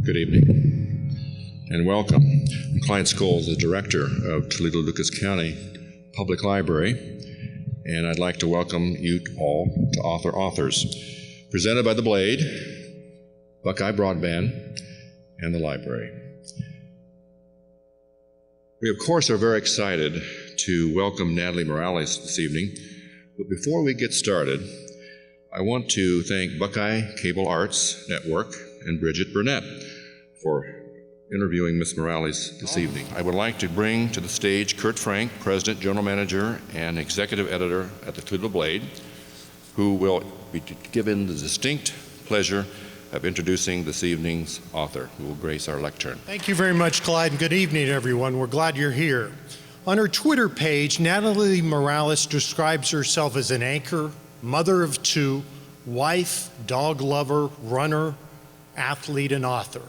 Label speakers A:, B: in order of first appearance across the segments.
A: Good evening and welcome. I'm Clyde Scholes, the director of Toledo Lucas County Public Library, and I'd like to welcome you all to Authors, presented by The Blade, Buckeye Broadband, and the library. We, of course, are very excited to welcome Natalie Morales this evening, but before we get started, I want to thank Buckeye Cable Arts Network and Bridget Burnett for interviewing Ms. Morales this evening. I would like to bring to the stage Kurt Frank, President, General Manager, and Executive Editor at the Toledo Blade, who will be given the distinct pleasure of introducing this evening's author, who will grace our lectern.
B: Thank you very much, Clyde, and good evening, everyone. We're glad you're here. On her Twitter page, Natalie Morales describes herself as an anchor, mother of two, wife, dog lover, runner, athlete, and author.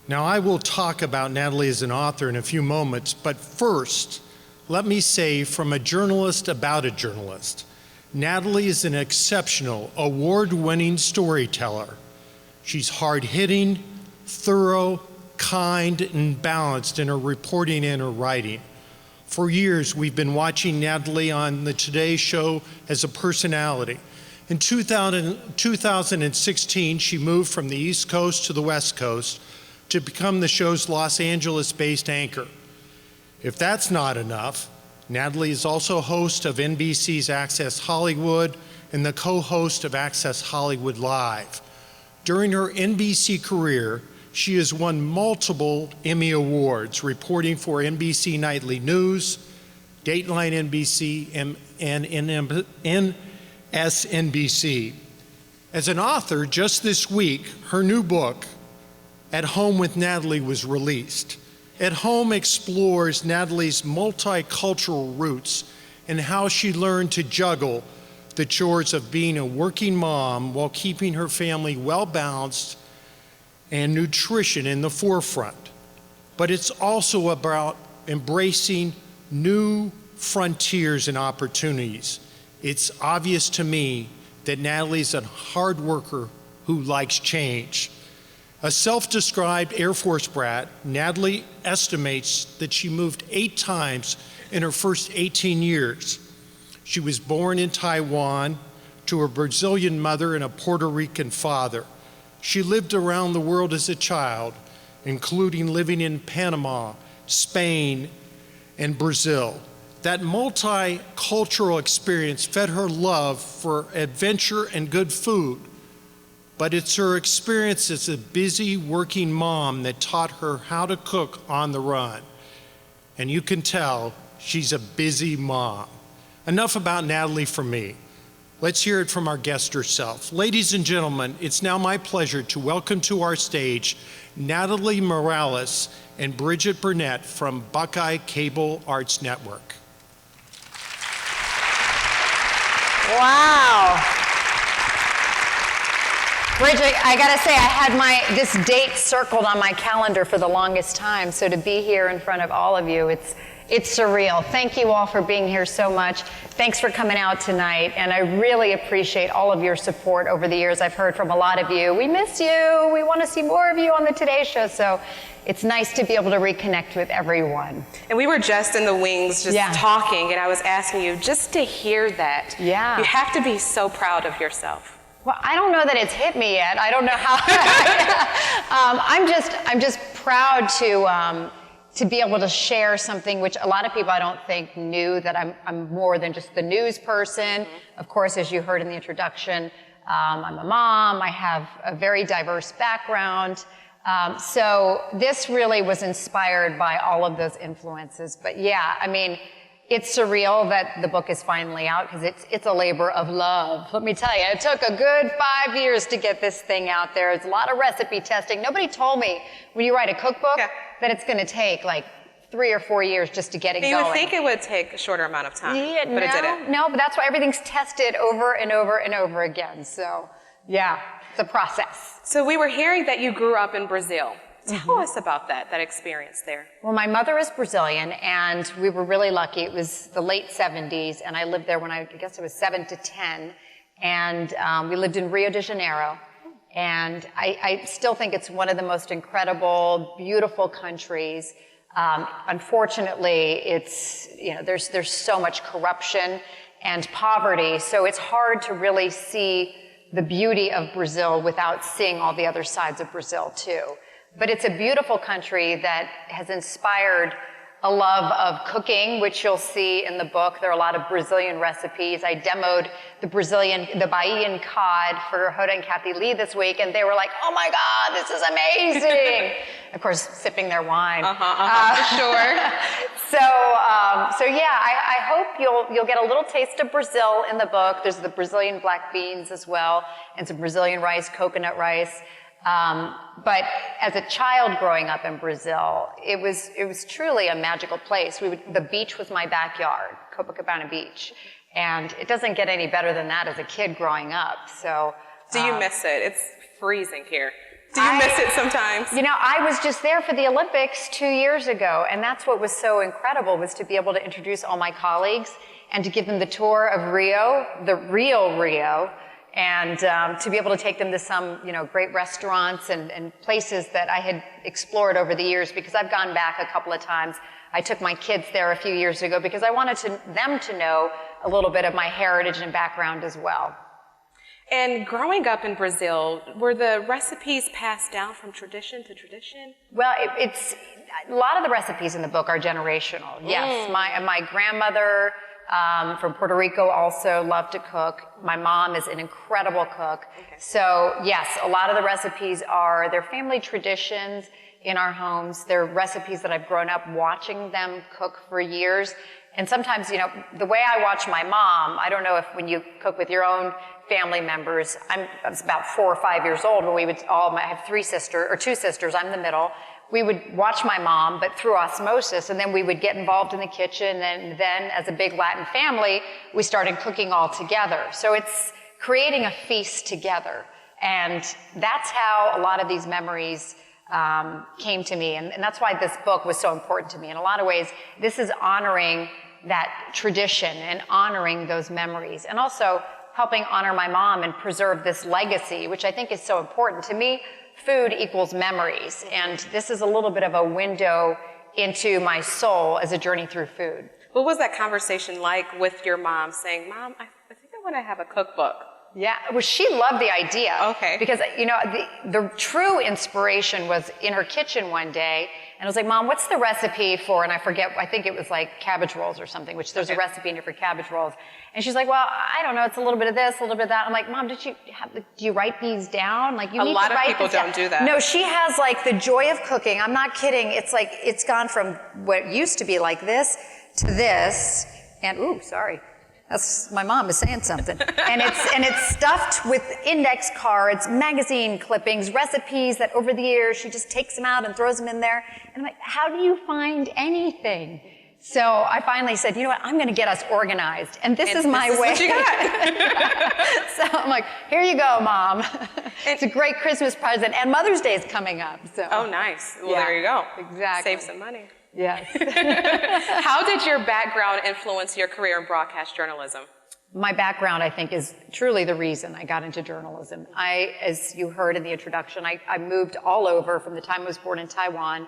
B: Now, I will talk about Natalie as an author in a few moments, but first, let me say from a journalist about a journalist, Natalie is an exceptional, award-winning storyteller. She's hard-hitting, thorough, kind, and balanced in her reporting and her writing. For years, we've been watching Natalie on the Today Show as a personality. In 2016, she moved from the East Coast to the West Coast to become the show's Los Angeles-based anchor. If that's not enough, Natalie is also host of NBC's Access Hollywood and the co-host of Access Hollywood Live. During her NBC career, she has won multiple Emmy Awards, reporting for NBC Nightly News, Dateline NBC, and MSNBC. As an author, just this week, her new book, At Home with Natalie, was released. At Home explores Natalie's multicultural roots and how she learned to juggle the chores of being a working mom while keeping her family well-balanced and nutrition in the forefront. But it's also about embracing new frontiers and opportunities. It's obvious to me that Natalie's a hard worker who likes change. A self-described Air Force brat, Natalie estimates that she moved 8 times in her first 18 years. She was born in Taiwan to a Brazilian mother and a Puerto Rican father. She lived around the world as a child, including living in Panama, Spain, and Brazil. That multicultural experience fed her love for adventure and good food. But it's her experience as a busy working mom that taught her how to cook on the run. And you can tell she's a busy mom. Enough about Natalie from me. Let's hear it from our guest herself. Ladies and gentlemen, it's now my pleasure to welcome to our stage Natalie Morales and Bridget Burnett from Buckeye Cable Arts Network.
C: Wow. Bridget, I gotta say, I had this date circled on my calendar for the longest time, so to be here in front of all of you, it's surreal. Thank you all for being here so much. Thanks for coming out tonight, and I really appreciate all of your support over the years. I've heard from a lot of you. We miss you. We want to see more of you on the Today Show, so it's nice to be able to reconnect with everyone.
D: And we were just in the wings, just talking, and I was asking you, just to hear that, you have to be so proud of yourself.
C: Well, I don't know that it's hit me yet. I don't know how. I'm just proud to be able to share something which a lot of people I don't think knew, that I'm more than just the news person. Of course, as you heard in the introduction, I'm a mom. I have a very diverse background. So this really was inspired by all of those influences. But yeah, I mean, it's surreal that the book is finally out because it's a labor of love. Let me tell you, it took a good 5 years to get this thing out there. It's a lot of recipe testing. Nobody told me when you write a cookbook that it's going to take like 3 or 4 years just to get it going.
D: You would think it would take a shorter amount of time, but it didn't.
C: No, but that's why everything's tested over and over and over again. So yeah, it's a process.
D: So we were hearing that you grew up in Brazil. Tell us about that experience there.
C: Well, my mother is Brazilian, and we were really lucky. It was the late 70s, and I lived there when I guess it was 7 to 10. And we lived in Rio de Janeiro. And I still think it's one of the most incredible, beautiful countries. Unfortunately, it's, there's so much corruption and poverty, so it's hard to really see the beauty of Brazil without seeing all the other sides of Brazil too. But it's a beautiful country that has inspired a love of cooking, which you'll see in the book. There are a lot of Brazilian recipes. I demoed the Bahian cod for Hoda and Kathy Lee this week, and they were like, "Oh my God, this is amazing!" Of course, sipping their wine.
D: For sure.
C: So yeah, I hope you'll get a little taste of Brazil in the book. There's the Brazilian black beans as well, and some Brazilian rice, coconut rice. But as a child growing up in Brazil, it was truly a magical place. The beach was my backyard, Copacabana Beach, and it doesn't get any better than that as a kid growing up. So,
D: do you miss it? It's freezing here. Do you miss it sometimes?
C: I was just there for the Olympics 2 years ago, and that's what was so incredible, was to be able to introduce all my colleagues and to give them the tour of Rio, the real Rio, and to be able to take them to some, great restaurants and places that I had explored over the years, because I've gone back a couple of times. I took my kids there a few years ago because I wanted them to know a little bit of my heritage and background as well.
D: And growing up in Brazil, were the recipes passed down from tradition to tradition?
C: Well, it's a lot of the recipes in the book are generational. Yes, my grandmother from Puerto Rico also loved to cook. My mom is an incredible cook. Okay. So yes, a lot of the recipes they're family traditions in our homes. They're recipes that I've grown up watching them cook for years. And sometimes, the way I watch my mom, I don't know if when you cook with your own family members, I was about 4 or 5 years old, but we would I have 2 sisters, I'm the middle. We would watch my mom, but through osmosis, and then we would get involved in the kitchen, and then as a big Latin family, we started cooking all together. So it's creating a feast together. And that's how a lot of these memories came to me. And that's why this book was so important to me. In a lot of ways, this is honoring that tradition and honoring those memories, and also helping honor my mom and preserve this legacy, which I think is so important. To me, food equals memories, and this is a little bit of a window into my soul as a journey through food.
D: What was that conversation like with your mom saying, "Mom, I think I want to have a cookbook"?
C: Yeah, well, she loved the idea.
D: Okay.
C: Because, the true inspiration was in her kitchen one day, and I was like, "Mom, what's the recipe for," and I think it was like cabbage rolls or something, which there's a recipe in here for cabbage rolls. And she's like, "Well, I don't know, it's a little bit of this, a little bit of that." I'm like, "Mom, do you write these down? Like, you need to write
D: A lot of people don't do that.
C: No, she has like the joy of cooking. I'm not kidding. It's like, it's gone from what used to be like this to this, and sorry. That's, my mom is saying something. And it's stuffed with index cards, magazine clippings, recipes that over the years she just takes them out and throws them in there. And I'm like, how do you find anything? So I finally said, you know what, I'm going to get us organized. And this is my way.
D: What you got.
C: So I'm like, here you go, Mom. It's a great Christmas present. And Mother's Day is coming up. So.
D: Oh, nice. Well, there you go.
C: Exactly.
D: Save some money.
C: Yes.
D: How did your background influence your career in broadcast journalism?
C: My background, I think, is truly the reason I got into journalism. As you heard in the introduction, I moved all over from the time I was born in Taiwan.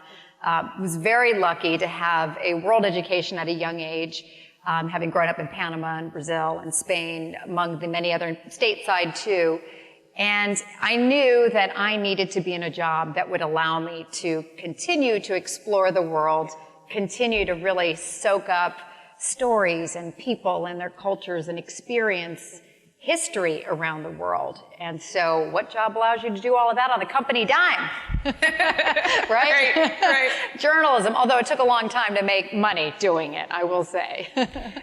C: Was very lucky to have a world education at a young age, having grown up in Panama and Brazil and Spain, among the many other stateside too. And I knew that I needed to be in a job that would allow me to continue to explore the world, continue to really soak up stories and people and their cultures and experience history around the world. And so what job allows you to do all of that on a company dime? Right? Journalism, although it took a long time to make money doing it, I will say.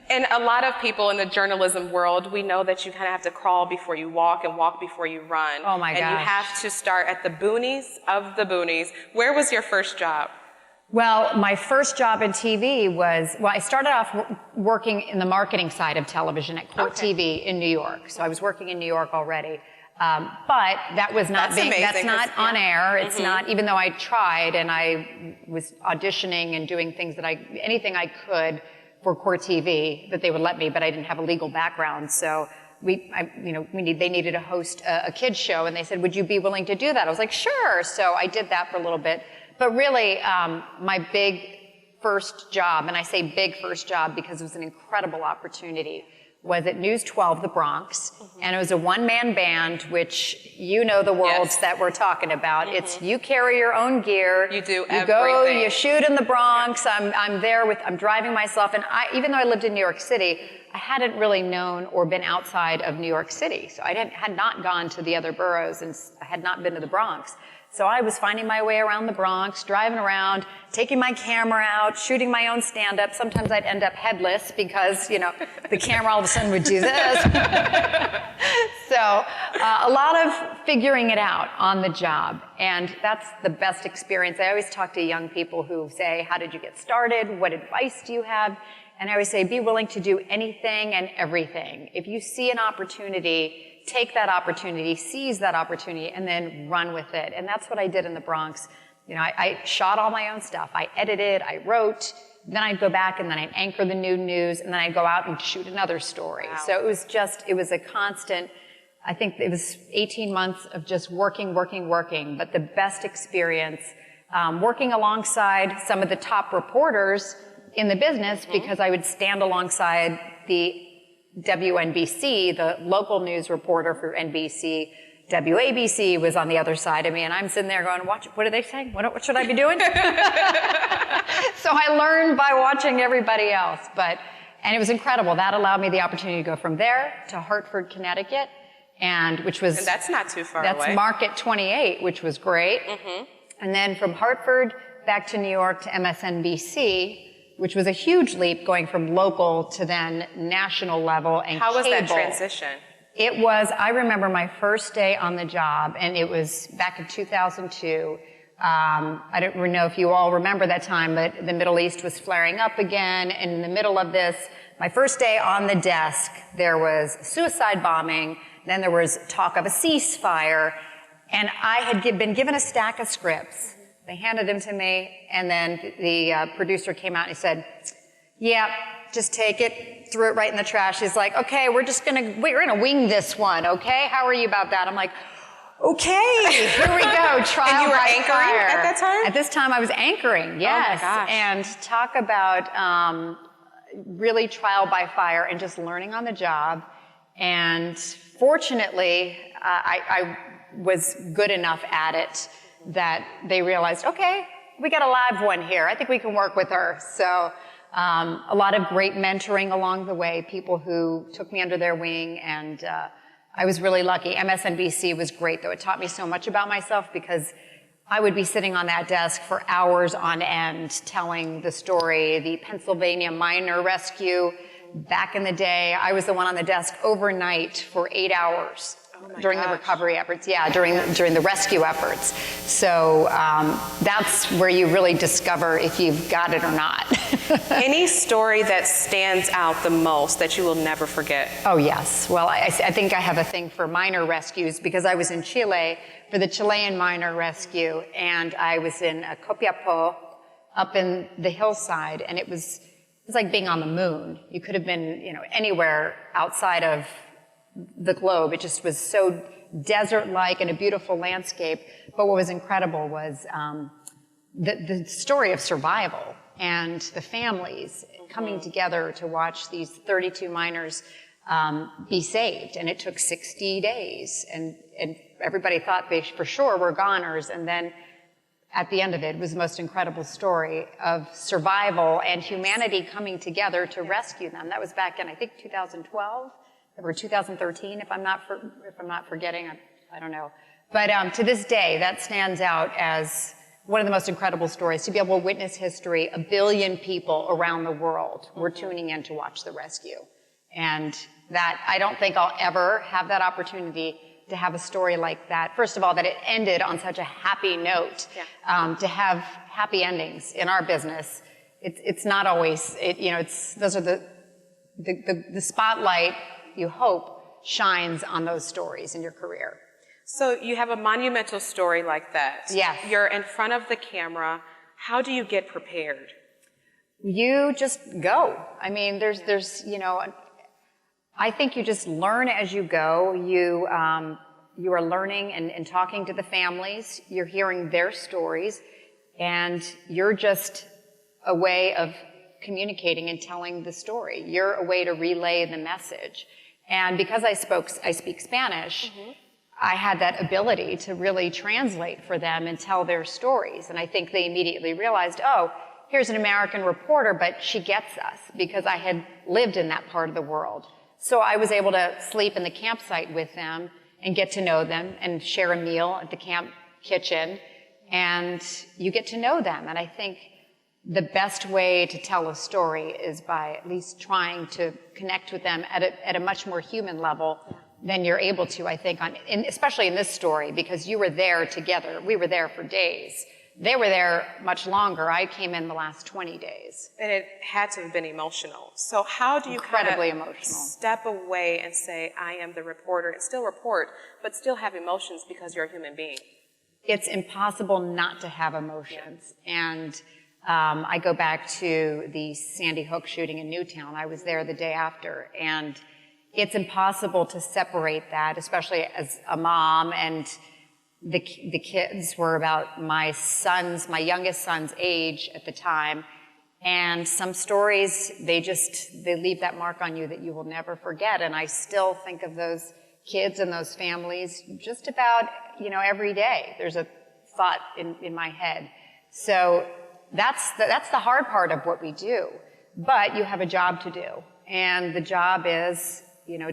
D: And a lot of people in the journalism world, we know that you kind of have to crawl before you walk and walk before you run.
C: Oh my gosh.
D: And you have to start at the boonies of the boonies. Where was your first job?
C: Well, my first job in TV was, I started off working in the marketing side of television at Court TV in New York. So I was working in New York already. But that was not that's not on air. It's not, even though I tried and I was auditioning and doing things anything I could for Court TV that they would let me, but I didn't have a legal background. So they needed to host a kids show, and they said, would you be willing to do that? I was like, sure. So I did that for a little bit. But really, my big first job, and I say big first job because it was an incredible opportunity, was at News 12, the Bronx, and it was a one-man band, which you know the worlds that we're talking about. It's you carry your own gear.
D: You do
C: everything. You go, you shoot in the Bronx. I'm driving myself, and even though I lived in New York City, I hadn't really known or been outside of New York City. So I had not gone to the other boroughs, and I had not been to the Bronx. So I was finding my way around the Bronx, driving around, taking my camera out, shooting my own stand-up. Sometimes I'd end up headless because, the camera all of a sudden would do this. So a lot of figuring it out on the job. And that's the best experience. I always talk to young people who say, how did you get started? What advice do you have? And I always say, be willing to do anything and everything. If you see an opportunity, take that opportunity, seize that opportunity, and then run with it. And that's what I did in the Bronx. I shot all my own stuff. I edited, I wrote, then I'd go back and then I'd anchor the new news, and then I'd go out and shoot another story. Wow. So it was a constant, I think it was 18 months of just working, but the best experience, working alongside some of the top reporters in the business, because I would stand alongside the WNBC, the local news reporter for NBC. WABC was on the other side of me, and I'm sitting there going, what are they saying? What should I be doing? So I learned by watching everybody else, and it was incredible. That allowed me the opportunity to go from there to Hartford, Connecticut, and
D: that's not too far away.
C: That's Market 28, which was great. And then from Hartford back to New York to MSNBC, which was a huge leap going from local to then national level and
D: How was that
C: cable.
D: transition?
C: I remember my first day on the job, and it was back in 2002. I don't know if you all remember that time, but the Middle East was flaring up again, and in the middle of this, my first day on the desk, there was suicide bombing, then there was talk of a ceasefire, and I had been given a stack of scripts. They handed them to me, and then the producer came out and he said, yeah, just take it, threw it right in the trash. He's like, okay, we're gonna wing this one, okay? How are you about that? I'm like, okay, here we go, trial
D: And you were
C: by
D: anchoring
C: fire.
D: at that time?
C: At this time I was anchoring, yes.
D: Oh my gosh.
C: And talk about really trial by fire and just learning on the job. And fortunately, I was good enough at it that they realized, okay, we got a live one here. I think we can work with her. So a lot of great mentoring along the way, people who took me under their wing, and I was really lucky. MSNBC was great, though. It taught me so much about myself because I would be sitting on that desk for hours on end telling the story, the Pennsylvania miner rescue. Back in the day, I was the one on the desk overnight for 8 hours. During the recovery efforts, during the rescue efforts. So that's where you really discover if you've got it or not.
D: Any story that stands out the most that you will never forget?
C: Oh, yes. Well, I think I have a thing for miner rescues because I was in Chile for the Chilean miner rescue, and I was in Copiapó up in the hillside, and it was like being on the moon. You could have been, anywhere outside of the globe. It just was so desert-like and a beautiful landscape. But what was incredible was the story of survival and the families coming together to watch these 32 miners be saved. And it took 60 days. And everybody thought they for sure were goners. And then at the end of it was the most incredible story of survival and humanity coming together to rescue them. That was back in, I think, 2012. Or 2013, if I'm not forgetting, I don't know. But to this day, that stands out as one of the most incredible stories, to be able to witness history. 1 billion people around the world were tuning in to watch the rescue. And that, I don't think I'll ever have that opportunity to have a story like that. First of all, that it ended on such a happy note. To have happy endings in our business, it's not always, those are the spotlight, you hope, shines on those stories in your career.
D: So you have a monumental story like that.
C: Yes.
D: You're in front of the camera. How do you get prepared?
C: You just go. I mean, I think you just learn as you go. You are learning and talking to the families. You're hearing their stories, and you're just a way of communicating and telling the story. You're a way to relay the message. And because I speak Spanish, I had that ability to really translate for them and tell their stories. And I think they immediately realized, oh, here's an American reporter, but she gets us, because I had lived in that part of the world. So I was able to sleep in the campsite with them and get to know them and share a meal at the camp kitchen. And you get to know them. And I think the best way to tell a story is by at least trying to connect with them at a much more human level than you're able to, I think, especially in this story, because you were there together. We were there for days. They were there much longer. I came in the last 20 days.
D: And it had to have been emotional. So how do you
C: incredibly emotional
D: step away and say, I am the reporter, and still report, but still have emotions because you're a human being?
C: It's impossible not to have emotions. And I go back to the Sandy Hook shooting in Newtown. I was there the day after, and it's impossible to separate that, especially as a mom. And the kids were about my youngest son's age at the time. And some stories, they leave that mark on you that you will never forget. And I still think of those kids and those families just about, every day. There's a thought in my head. So that's the hard part of what we do. But you have a job to do. And the job is,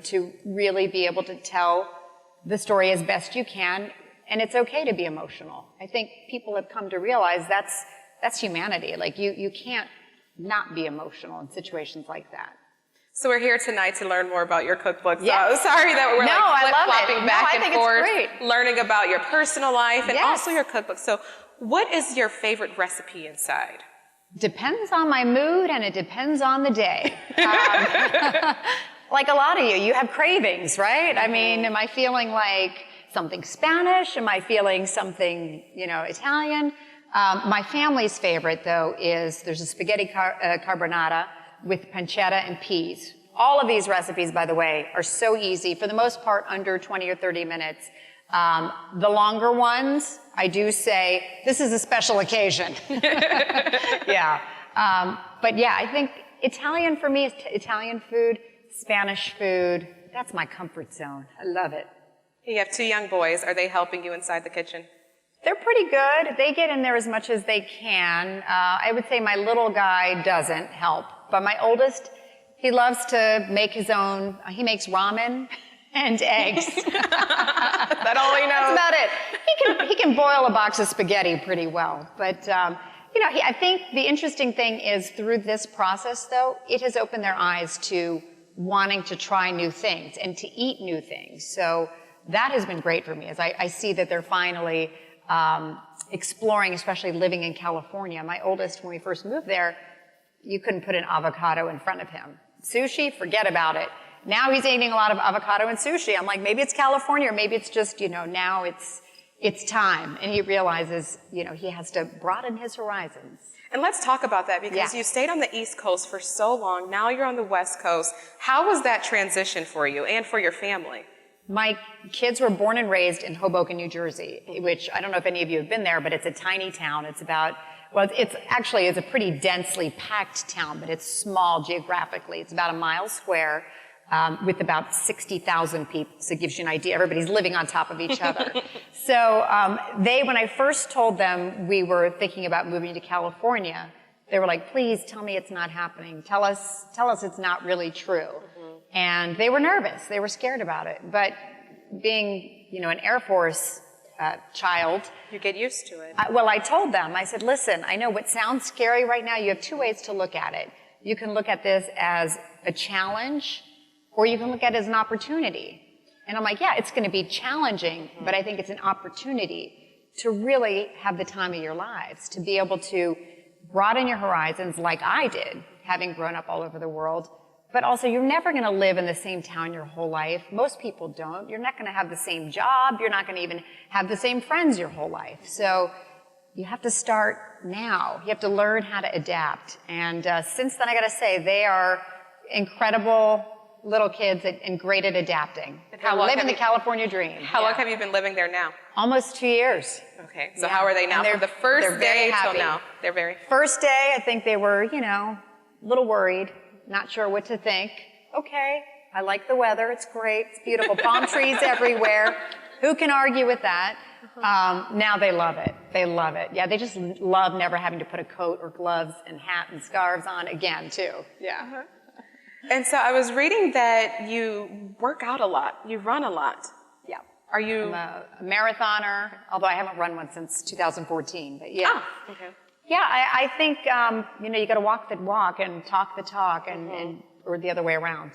C: to really be able to tell the story as best you can. And it's okay to be emotional. I think people have come to realize that's humanity. Like, you can't not be emotional in situations like that.
D: So we're here tonight to learn more about your cookbook.
C: Yes.
D: So sorry that we're flip-flopping back and forth,
C: it's great.
D: Learning about your personal life and also your cookbook. So what is your favorite recipe inside?
C: Depends on my mood, and it depends on the day. Like a lot of you have cravings, right? I mean, am I feeling like something Spanish? Am I feeling something, Italian? My family's favorite, though, is there's a spaghetti carbonara with pancetta and peas. All of these recipes, by the way, are so easy. For the most part, under 20 or 30 minutes. The longer ones, I do say, this is a special occasion. Yeah. But yeah, I think Italian for me is Italian food, Spanish food. That's my comfort zone. I love it.
D: You have 2 young boys. Are they helping you inside the kitchen?
C: They're pretty good. They get in there as much as they can. I would say my little guy doesn't help. But my oldest, he loves to make his own. He makes ramen and eggs.
D: That all he knows?
C: That's about it. He can boil a box of spaghetti pretty well. But, I think the interesting thing is through this process, though, it has opened their eyes to wanting to try new things and to eat new things. So that has been great for me, as I see that they're finally exploring, especially living in California. My oldest, when we first moved there, you couldn't put an avocado in front of him. Sushi, forget about it. Now he's eating a lot of avocado and sushi. I'm like, maybe it's California, or maybe it's just, now it's time. And he realizes, he has to broaden his horizons.
D: And let's talk about that, because you stayed on the East Coast for so long. Now you're on the West Coast. How was that transition for you and for your family?
C: My kids were born and raised in Hoboken, New Jersey, which I don't know if any of you have been there, but it's a tiny town. It's a pretty densely packed town, but it's small geographically. It's about a mile square, with about 60,000 people. So it gives you an idea. Everybody's living on top of each other. So when I first told them we were thinking about moving to California, they were like, please tell me it's not happening. Tell us it's not really true. Mm-hmm. And they were nervous. They were scared about it. But being, an Air Force child.
D: You get used to it.
C: I told them, I said, listen, I know what sounds scary right now. You have 2 ways to look at it. You can look at this as a challenge, or you can look at it as an opportunity. And I'm like, yeah, it's going to be challenging, but I think it's an opportunity to really have the time of your lives, to be able to broaden your horizons like I did, having grown up all over the world. But also, you're never going to live in the same town your whole life. Most people don't. You're not going to have the same job. You're not going to even have the same friends your whole life. So you have to start now. You have to learn how to adapt. And since then, I got to say, they are incredible little kids and great at adapting. Living the California dream.
D: How long have you been living there now?
C: Almost 2 years.
D: Okay, so how are they now? From the first day till now, they're very...
C: First day, I think they were, a little worried, not sure what to think. Okay, I like the weather, it's great, it's beautiful, palm trees everywhere. Who can argue with that? Now they love it. They love it. Yeah, they just love never having to put a coat or gloves and hat and scarves on again, too. Yeah.
D: And so I was reading that you work out a lot. You run a lot.
C: Yeah.
D: Are you...
C: I'm a marathoner, although I haven't run one since 2014, but yeah.
D: Oh, okay.
C: Yeah, I think, you got to walk the walk and talk the talk and or the other way around.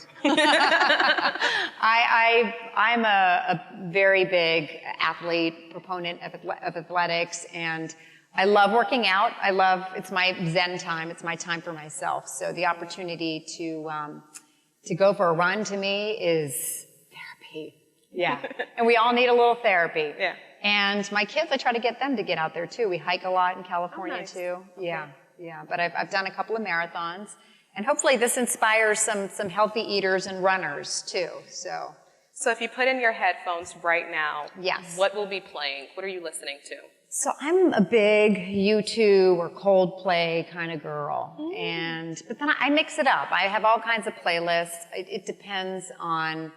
C: I'm a very big athlete, proponent of athletics, and I love working out. It's my zen time. It's my time for myself. So the opportunity to go for a run to me is therapy. Yeah. And we all need a little therapy.
D: Yeah.
C: And my kids, I try to get them to get out there too. We hike a lot in California too. Yeah. Yeah. But I've done a couple of marathons. And hopefully this inspires some healthy eaters and runners too.
D: So if you put in your headphones right now,
C: yes,
D: what will be playing? What are you listening to?
C: So I'm a big U2 or Coldplay kind of girl. But then I mix it up. I have all kinds of playlists. It depends on,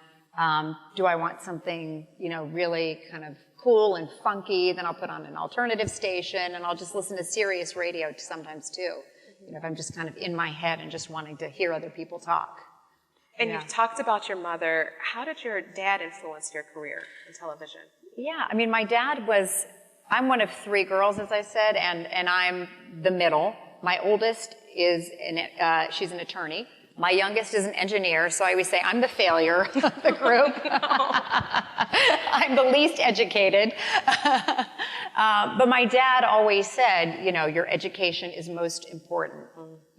C: do I want something, really kind of cool and funky? Then I'll put on an alternative station and I'll just listen to Sirius radio sometimes too. If I'm just kind of in my head and just wanting to hear other people talk.
D: And you've talked about your mother. How did your dad influence your career in television? Yeah,
C: I mean, my dad I'm one of 3 girls, as I said, and I'm the middle. My oldest is, she's an attorney. My youngest is an engineer, so I always say I'm the failure of the group. I'm the least educated. But my dad always said, your education is most important.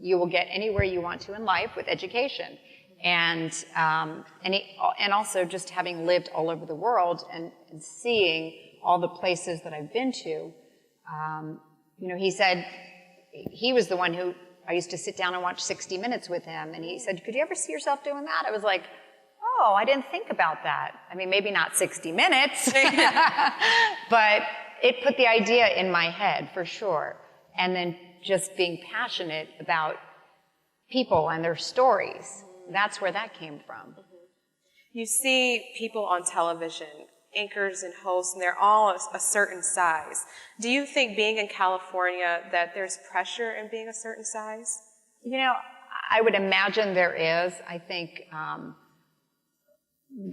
C: You will get anywhere you want to in life with education. And also just having lived all over the world and seeing all the places that I've been to, he said, he was the one who, I used to sit down and watch 60 Minutes with him, and he said, could you ever see yourself doing that? I was like, oh, I didn't think about that. I mean, maybe not 60 Minutes, but it put the idea in my head for sure. And then just being passionate about people and their stories. That's where that came from.
D: You see people on television, anchors and hosts, and they're all a certain size. Do you think being in California that there's pressure in being a certain size?
C: I would imagine there is. I think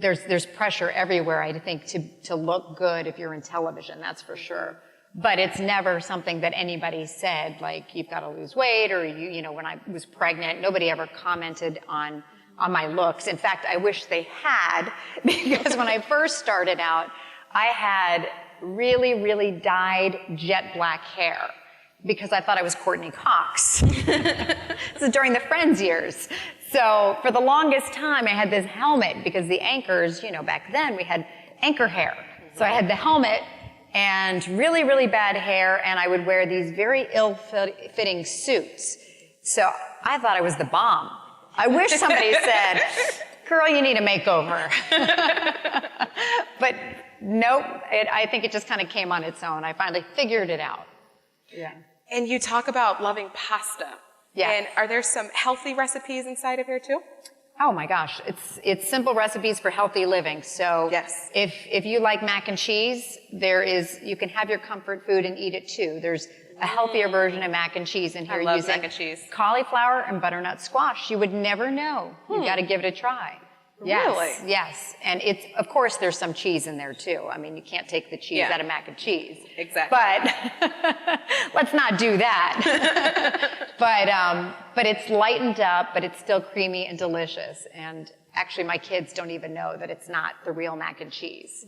C: there's pressure everywhere, I think, to look good if you're in television, that's for sure. But it's never something that anybody said, like, you've got to lose weight, or when I was pregnant, nobody ever commented on my looks. In fact, I wish they had, because when I first started out, I had really, really dyed jet black hair because I thought I was Courtney Cox. This is during the Friends years. So for the longest time, I had this helmet because the anchors, back then we had anchor hair. So I had the helmet and really, really bad hair, and I would wear these very ill-fitting suits. So I thought I was the bomb. I wish somebody said, girl, you need a makeover. But nope, I think it just kind of came on its own. I finally figured it out. Yeah.
D: And you talk about loving pasta.
C: Yeah.
D: And are there some healthy recipes inside of here too?
C: Oh my gosh, it's simple recipes for healthy living. So
D: yes,
C: if you like mac and cheese, you can have your comfort food and eat it too. There's a healthier version of mac and cheese in here.
D: I love
C: using
D: mac and cheese.
C: Cauliflower and butternut squash. You would never know. You've got to give it a try. Yes,
D: really?
C: Yes. And of course, there's some cheese in there too. I mean, you can't take the cheese out of mac and cheese.
D: Exactly.
C: But let's not do that. But it's lightened up, but it's still creamy and delicious. And actually, my kids don't even know that it's not the real mac and cheese.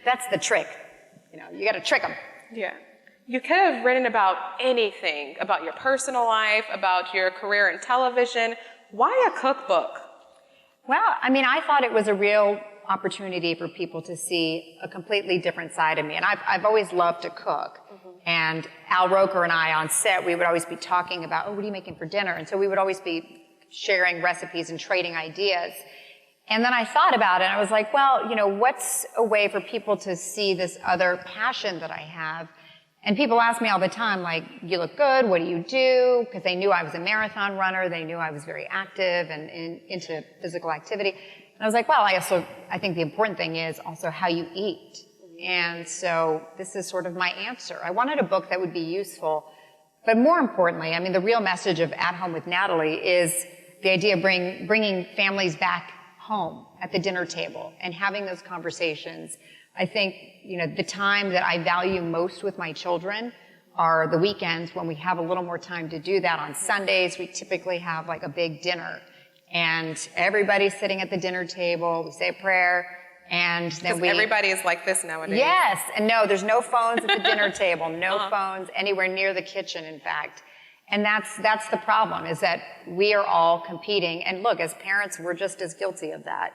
C: That's the trick. You got to trick them.
D: Yeah. You could have written about anything, about your personal life, about your career in television. Why a cookbook?
C: Well, I mean, I thought it was a real opportunity for people to see a completely different side of me. And I've always loved to cook. And Al Roker and I on set, we would always be talking about, what are you making for dinner? And so we would always be sharing recipes and trading ideas. And then I thought about it, and I was like, well, you know, what's a way for people to see this other passion that I have? And people ask me all the time, like, you look good, what do you do? Because they knew I was a marathon runner, they knew I was very active and into physical activity. And I was like, well, I think the important thing is also how you eat. And so this is sort of my answer. I wanted a book that would be useful, but more importantly, I mean, the real message of At Home with Natalie is the idea of bringing families back home at the dinner table and having those conversations. I think, you know, the time that I value most with my children are the weekends when we have a little more time to do that. On Sundays, we typically have like a big dinner, and everybody's sitting at the dinner table, we say a prayer, and then
D: everybody is like this nowadays.
C: Yes, and no, there's no phones at the dinner table, no phones anywhere near the kitchen, in fact. And that's the problem, is that we are all competing. And look, as parents, we're just as guilty of that.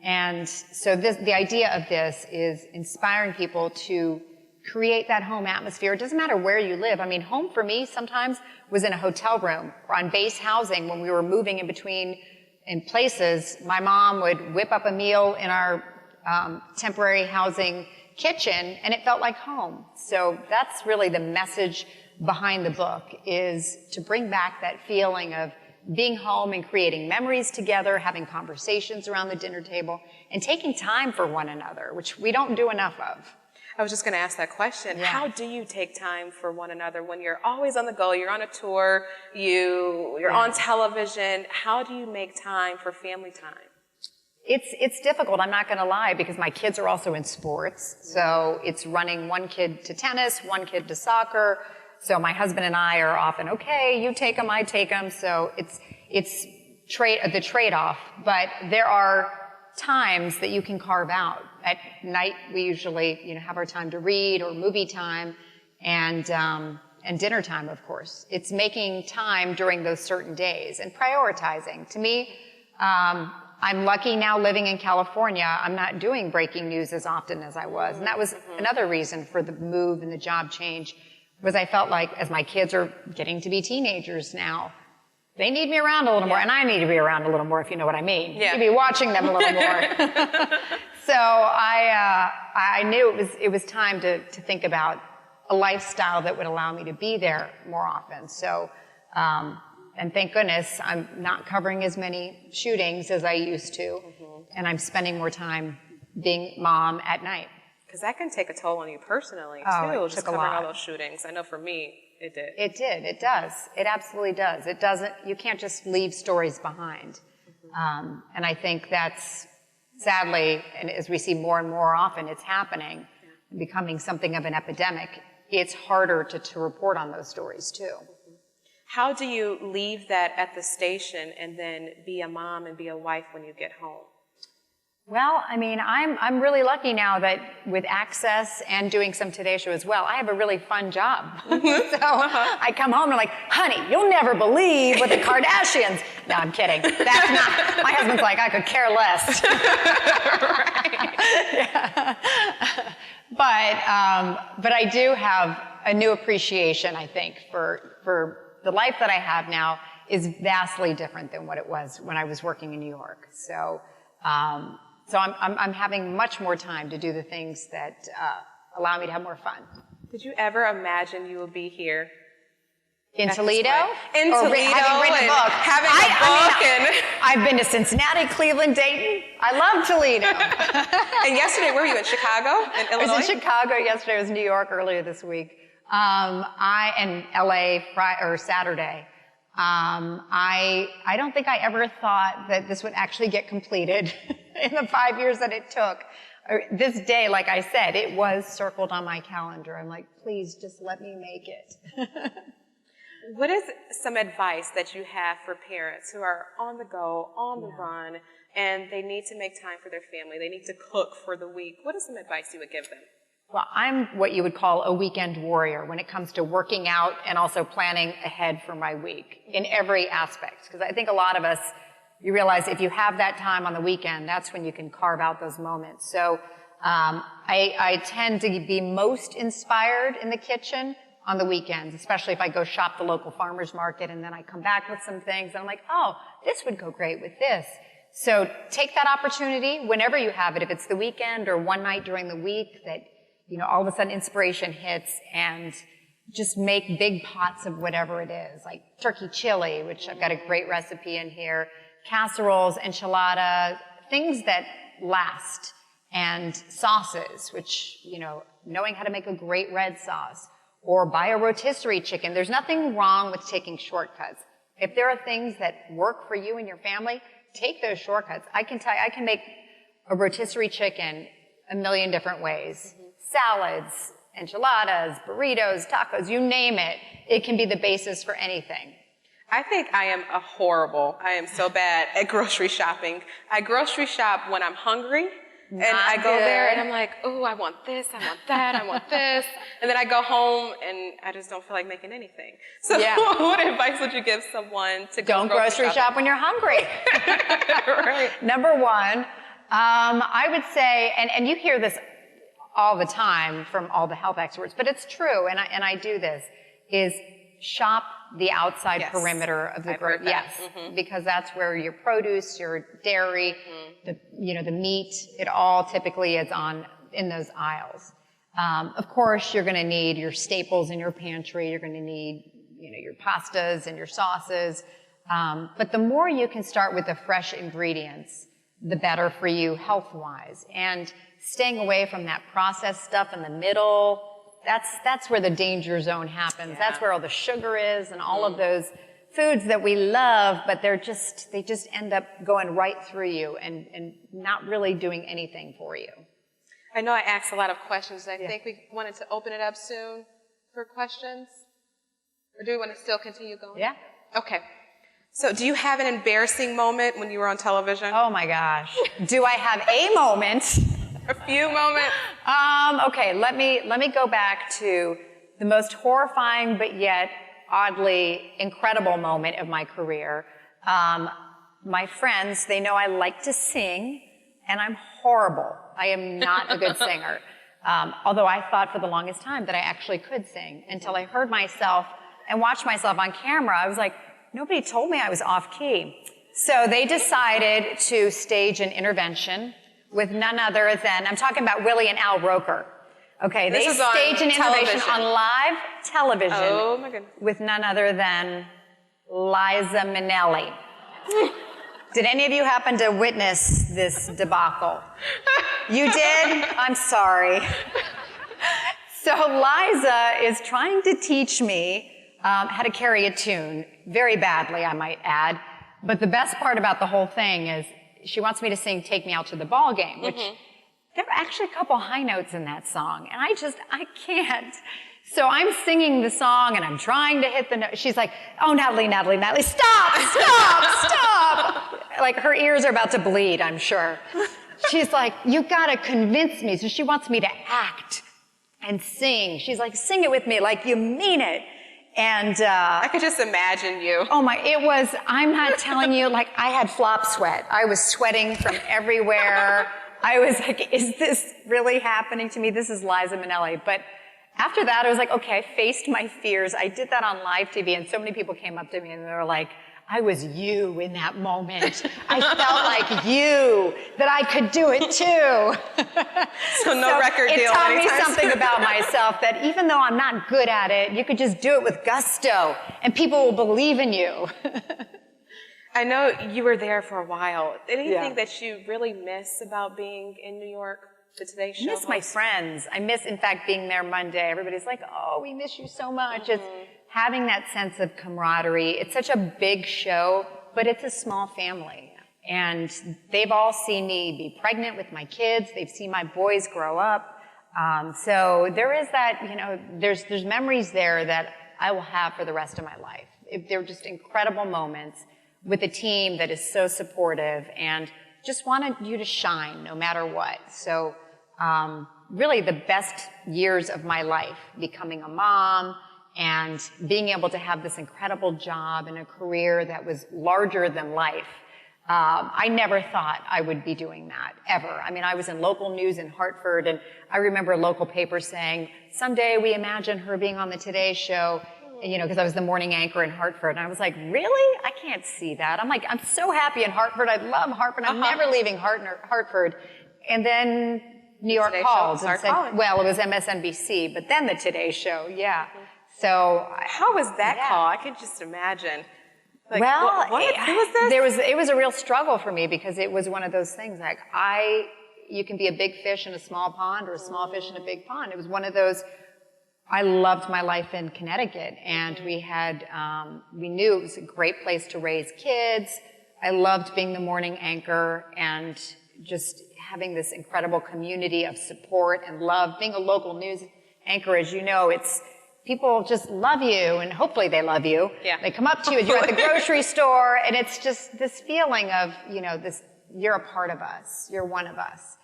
C: And so the idea of this is inspiring people to create that home atmosphere. It doesn't matter where you live. I mean, home for me sometimes was in a hotel room or on base housing when we were moving in places. My mom would whip up a meal in our temporary housing kitchen, and it felt like home. So that's really the message behind the book, is to bring back that feeling of being home and creating memories together, having conversations around the dinner table, and taking time for one another, which we don't do enough of.
D: I was just going to ask that question.
C: Yeah.
D: How do you take time for one another when you're always on the go, you're on a tour, you're on television? How do you make time for family time?
C: It's difficult, I'm not going to lie, because my kids are also in sports. So it's running one kid to tennis, one kid to soccer. So my husband and I are often, okay, you take them, I take them. So it's the trade-off. But there are times that you can carve out. At night, we usually, you know, have our time to read, or movie time, and dinner time, of course. It's making time during those certain days and prioritizing. To me, I'm lucky now living in California. I'm not doing breaking news as often as I was. And that was another reason for the move and the job change, was I felt like as my kids are getting to be teenagers now, they need me around a little more, and I need to be around a little more, if you know what I mean.
D: Yeah.
C: To be watching them a little more. So I knew it was time to think about a lifestyle that would allow me to be there more often. So, and thank goodness I'm not covering as many shootings as I used to, and I'm spending more time being mom at night.
D: Because that can take a toll on you personally, too,
C: it
D: just
C: took a
D: covering
C: lot.
D: all those shootings. I know for me, it did.
C: It did. It does. It absolutely does. It doesn't. You can't just leave stories behind. And I think that's sadly, and as we see more and more often, it's happening, becoming something of an epidemic. It's harder to report on those stories too.
D: How do you leave that at the station and then be a mom and be a wife when you get home?
C: Well, I mean, I'm really lucky now that with access and doing some Today Show as well, I have a really fun job. So I come home and I'm like, honey, you'll never believe what the Kardashians. No, I'm kidding. That's not. My husband's like, I could care less. Yeah. But I do have a new appreciation, I think, for the life that I have now is vastly different than what it was when I was working in New York. So I'm having much more time to do the things that allow me to have more fun.
D: Did you ever imagine you would be here?
C: In Toledo?
D: In
C: Or
D: Toledo,
C: having written a book.
D: having a book. And
C: I've been to Cincinnati, Cleveland, Dayton. I love Toledo.
D: And yesterday, where were you, in Chicago, in Illinois?
C: I was in Chicago yesterday. I was in New York earlier this week. And LA Saturday. I don't think I ever thought that this would actually get completed in the 5 years that it took. This day, like I said, it was circled on my calendar. I'm like, please just let me make it.
D: What is some advice that you have for parents who are on the go, on the run, and they need to make time for their family? They need to cook for the week. What is some advice you would give them?
C: Well, I'm what you would call a weekend warrior when it comes to working out and also planning ahead for my week in every aspect. Because I think a lot of us, you realize if you have that time on the weekend, that's when you can carve out those moments. So I tend to be most inspired in the kitchen on the weekends, especially if I go shop the local farmer's market and then I come back with some things and I'm like, oh, this would go great with this. So take that opportunity whenever you have it, if it's the weekend or one night during the week that, all of a sudden inspiration hits, and just make big pots of whatever it is, like turkey chili, which I've got a great recipe in here, casseroles, enchilada, things that last, and sauces, which, knowing how to make a great red sauce, or buy a rotisserie chicken. There's nothing wrong with taking shortcuts. If there are things that work for you and your family, take those shortcuts. I can tell you, I can make a rotisserie chicken a million different ways. Salads, enchiladas, burritos, tacos, you name it. It can be the basis for anything.
D: I think I am so bad at grocery shopping. I grocery shop when I'm hungry. And I go there and I'm like, oh, I want this, I want that, I want this. And then I go home and I just don't feel like making anything. So what advice would you give someone to go
C: Don't grocery shop when you're hungry.
D: Right.
C: Number one, I would say, and you hear this all the time from all the health experts, but it's true, and I do this, is shop the outside perimeter of the grocery. Yes, because that's where your produce, your dairy, the meat, it all typically is in those aisles. Of course, you're going to need your staples in your pantry. You're going to need, your pastas and your sauces. But the more you can start with the fresh ingredients, the better for you health-wise. And staying away from that processed stuff in the middle, that's where the danger zone happens. Yeah. That's where all the sugar is and all of those foods that we love, but they just end up going right through you and not really doing anything for you.
D: I know I asked a lot of questions. I think we wanted to open it up soon for questions. Or do we want to still continue going? Yeah. Okay. So do you have an embarrassing moment when you were on television?
C: Oh my gosh. Do I have a moment?
D: A few moments?
C: Okay, let me go back to the most horrifying but yet oddly incredible moment of my career. My friends, they know I like to sing, and I'm horrible. I am not a good singer. Although I thought for the longest time that I actually could sing until I heard myself and watched myself on camera. I was like, nobody told me I was off key. So they decided to stage an intervention with none other than, I'm talking about Willie and Al Roker. Okay, they staged an intervention on live television with none other than Liza Minnelli. Did any of you happen to witness this debacle? You did? I'm sorry. So Liza is trying to teach me how to carry a tune, very badly, I might add. But the best part about the whole thing is she wants me to sing Take Me Out to the Ball Game, which there are actually a couple high notes in that song, and I can't. So I'm singing the song, and I'm trying to hit the note. She's like, oh, Natalie, stop. Like, her ears are about to bleed, I'm sure. She's like, you gotta convince me. So she wants me to act and sing. She's like, sing it with me like you mean it. And
D: I could just imagine you.
C: Oh my, I'm not telling you, like, I had flop sweat. I was sweating from everywhere. I was like, is this really happening to me? This is Liza Minnelli. But after that, I was like, okay, I faced my fears. I did that on live TV, and so many people came up to me and they were like, I was you in that moment. I felt like you, that I could do it too.
D: So no record deal.
C: It taught me something about myself, that even though I'm not good at it, you could just do it with gusto, and people will believe in you.
D: I know you were there for a while. Anything that you really miss about being in New York? The Today Show? I miss
C: my friends. I miss, in fact, being there Monday. Everybody's like, oh, we miss you so much. It's having that sense of camaraderie. It's such a big show, but it's a small family. And they've all seen me be pregnant with my kids. They've seen my boys grow up. So there is that, there's memories there that I will have for the rest of my life. They're just incredible moments with a team that is so supportive and just wanted you to shine no matter what. So really the best years of my life, becoming a mom and being able to have this incredible job and a career that was larger than life, I never thought I would be doing that, ever. I mean, I was in local news in Hartford, and I remember a local paper saying, someday we imagine her being on the Today Show, you know, because I was the morning anchor in Hartford. And I was like, really? I can't see that. I'm like, I'm so happy in Hartford. I love Hartford. I'm never leaving Hartford. And then New York called and said, well, it was MSNBC, but then the Today Show, yeah. So
D: how was that call? I could just imagine. Like,
C: well,
D: who was this?
C: It was a real struggle for me because it was one of those things like you can be a big fish in a small pond or a small fish in a big pond. It was one of those. I loved my life in Connecticut, and we knew it was a great place to raise kids. I loved being the morning anchor and just having this incredible community of support and love. Being a local news anchor, as you know, people just love you, and hopefully they love you.
D: Yeah.
C: They come up to you, you're at the grocery store, and it's just this feeling of, you know, this, you're a part of us, you're one of us.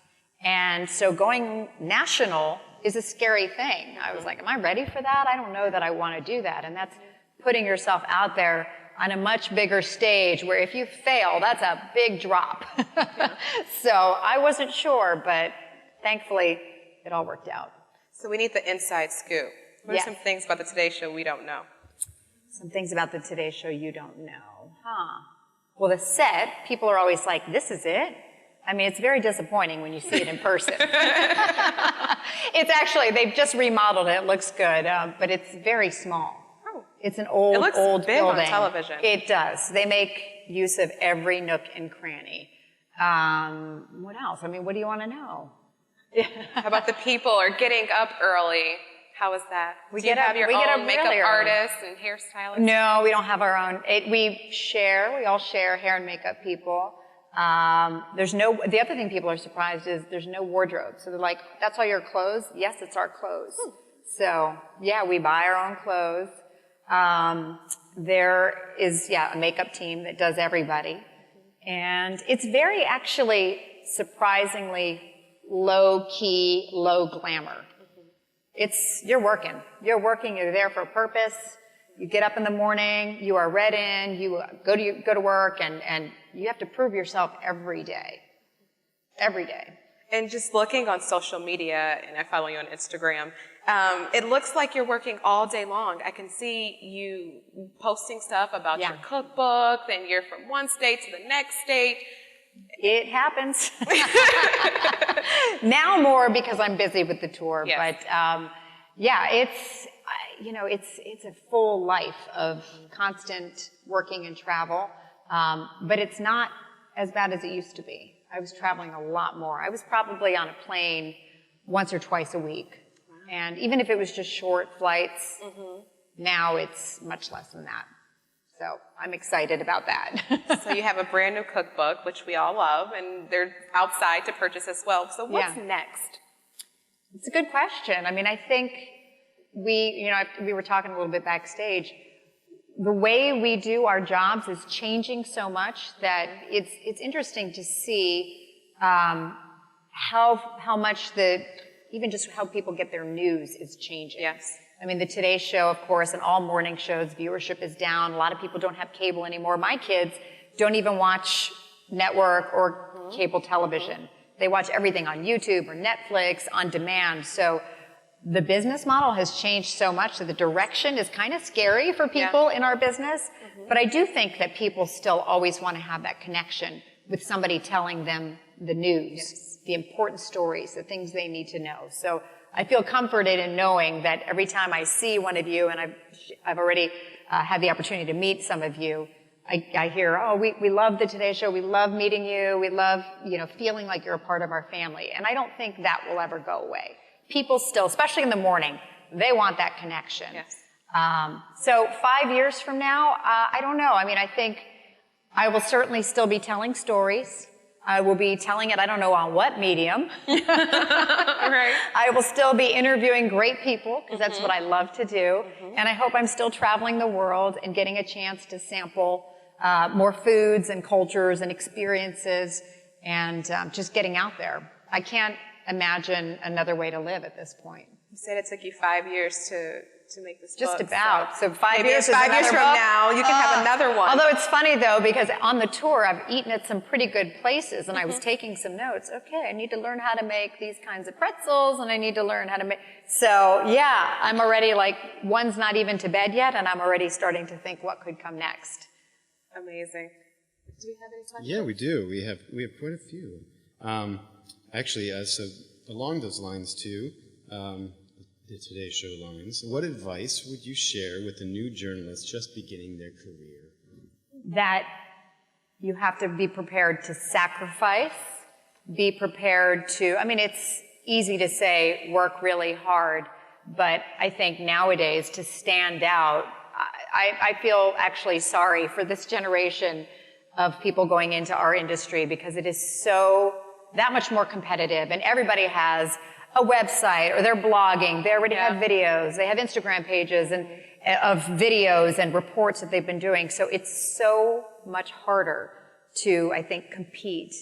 C: And so going national is a scary thing. I was like, am I ready for that? I don't know that I want to do that. And that's putting yourself out there on a much bigger stage where if you fail, that's a big drop. So I wasn't sure, but thankfully it all worked out.
D: So we need the inside scoop. What are some things about the Today Show we don't know?
C: Some things about the Today Show you don't know. Well, the set, people are always like, this is it? I mean, it's very disappointing when you see it in person. It's actually, they've just remodeled it. It looks good, but it's very small.
D: Oh.
C: It's an old
D: It looks
C: old
D: big
C: building.
D: on television.
C: It does. They make use of every nook and cranny. What else? I mean, what do you want to know?
D: How about the people are getting up early? How is that?
C: We
D: Do you
C: get
D: have
C: up-
D: your
C: we get
D: own
C: up
D: makeup
C: really early.
D: artists and hairstylists?
C: No, we don't have our own. We all share hair and makeup people. The other thing people are surprised is there's no wardrobe. So they're like, that's all your clothes? Yes, it's our clothes. So, yeah, we buy our own clothes. There is, a makeup team that does everybody. And it's very actually surprisingly low key, low glamour. You're working, you're there for a purpose. You get up in the morning, you are read in, you go to work, and you have to prove yourself every day. Every day.
D: And just looking on social media, and I follow you on Instagram, it looks like you're working all day long. I can see you posting stuff about your cookbook, then you're from one state to the next state.
C: It happens. Now more because I'm busy with the tour, but it's a full life of constant working and travel, but it's not as bad as it used to be. I was traveling a lot more. I was probably on a plane once or twice a week, and even if it was just short flights, now it's much less than that. So I'm excited about that.
D: So you have a brand new cookbook, which we all love, and they're outside to purchase as well. So what's next?
C: It's a good question. I mean, I think we were talking a little bit backstage. The way we do our jobs is changing so much that it's interesting to see how much even just how people get their news is changing.
D: Yes.
C: I mean, the Today Show, of course, and all morning shows, viewership is down. A lot of people don't have cable anymore. My kids don't even watch network or cable television. They watch everything on YouTube or Netflix on demand. So the business model has changed so much that the direction is kind of scary for people in our business. But I do think that people still always want to have that connection with somebody telling them the news, the important stories, the things they need to know. So I feel comforted in knowing that every time I see one of you, and I've already had the opportunity to meet some of you, I hear, we love the Today Show, we love meeting you, we love, feeling like you're a part of our family. And I don't think that will ever go away. People still, especially in the morning, they want that connection.
D: Yes.
C: So 5 years from now, I don't know. I mean, I think I will certainly still be telling stories. I will be telling it, I don't know on what medium.
D: Right.
C: I will still be interviewing great people, because that's what I love to do. And I hope I'm still traveling the world and getting a chance to sample more foods and cultures and experiences and just getting out there. I can't imagine another way to live at this point.
D: You said it took you 5 years to make this
C: Just
D: book.
C: about. So 5
D: maybe
C: years is
D: 5 years
C: another
D: from
C: book.
D: now, you can have another one.
C: Although it's funny though, because on the tour, I've eaten at some pretty good places, and I was taking some notes. Okay, I need to learn how to make these kinds of pretzels, and I need to learn how to make. So yeah, I'm already like, one's not even to bed yet, and I'm already starting to think what could come next.
D: Amazing. Do we have any questions?
E: Yeah, we do. We have quite a few. Actually, so along those lines too, the Today Show lines, what advice would you share with a new journalist just beginning their career?
C: That you have to be prepared to sacrifice, be prepared to, I mean, it's easy to say work really hard, but I think nowadays to stand out, I feel actually sorry for this generation of people going into our industry because it is so, that much more competitive, and everybody has a website or they're blogging, they already have videos, they have Instagram pages and of videos and reports that they've been doing. So it's so much harder to, I think, compete.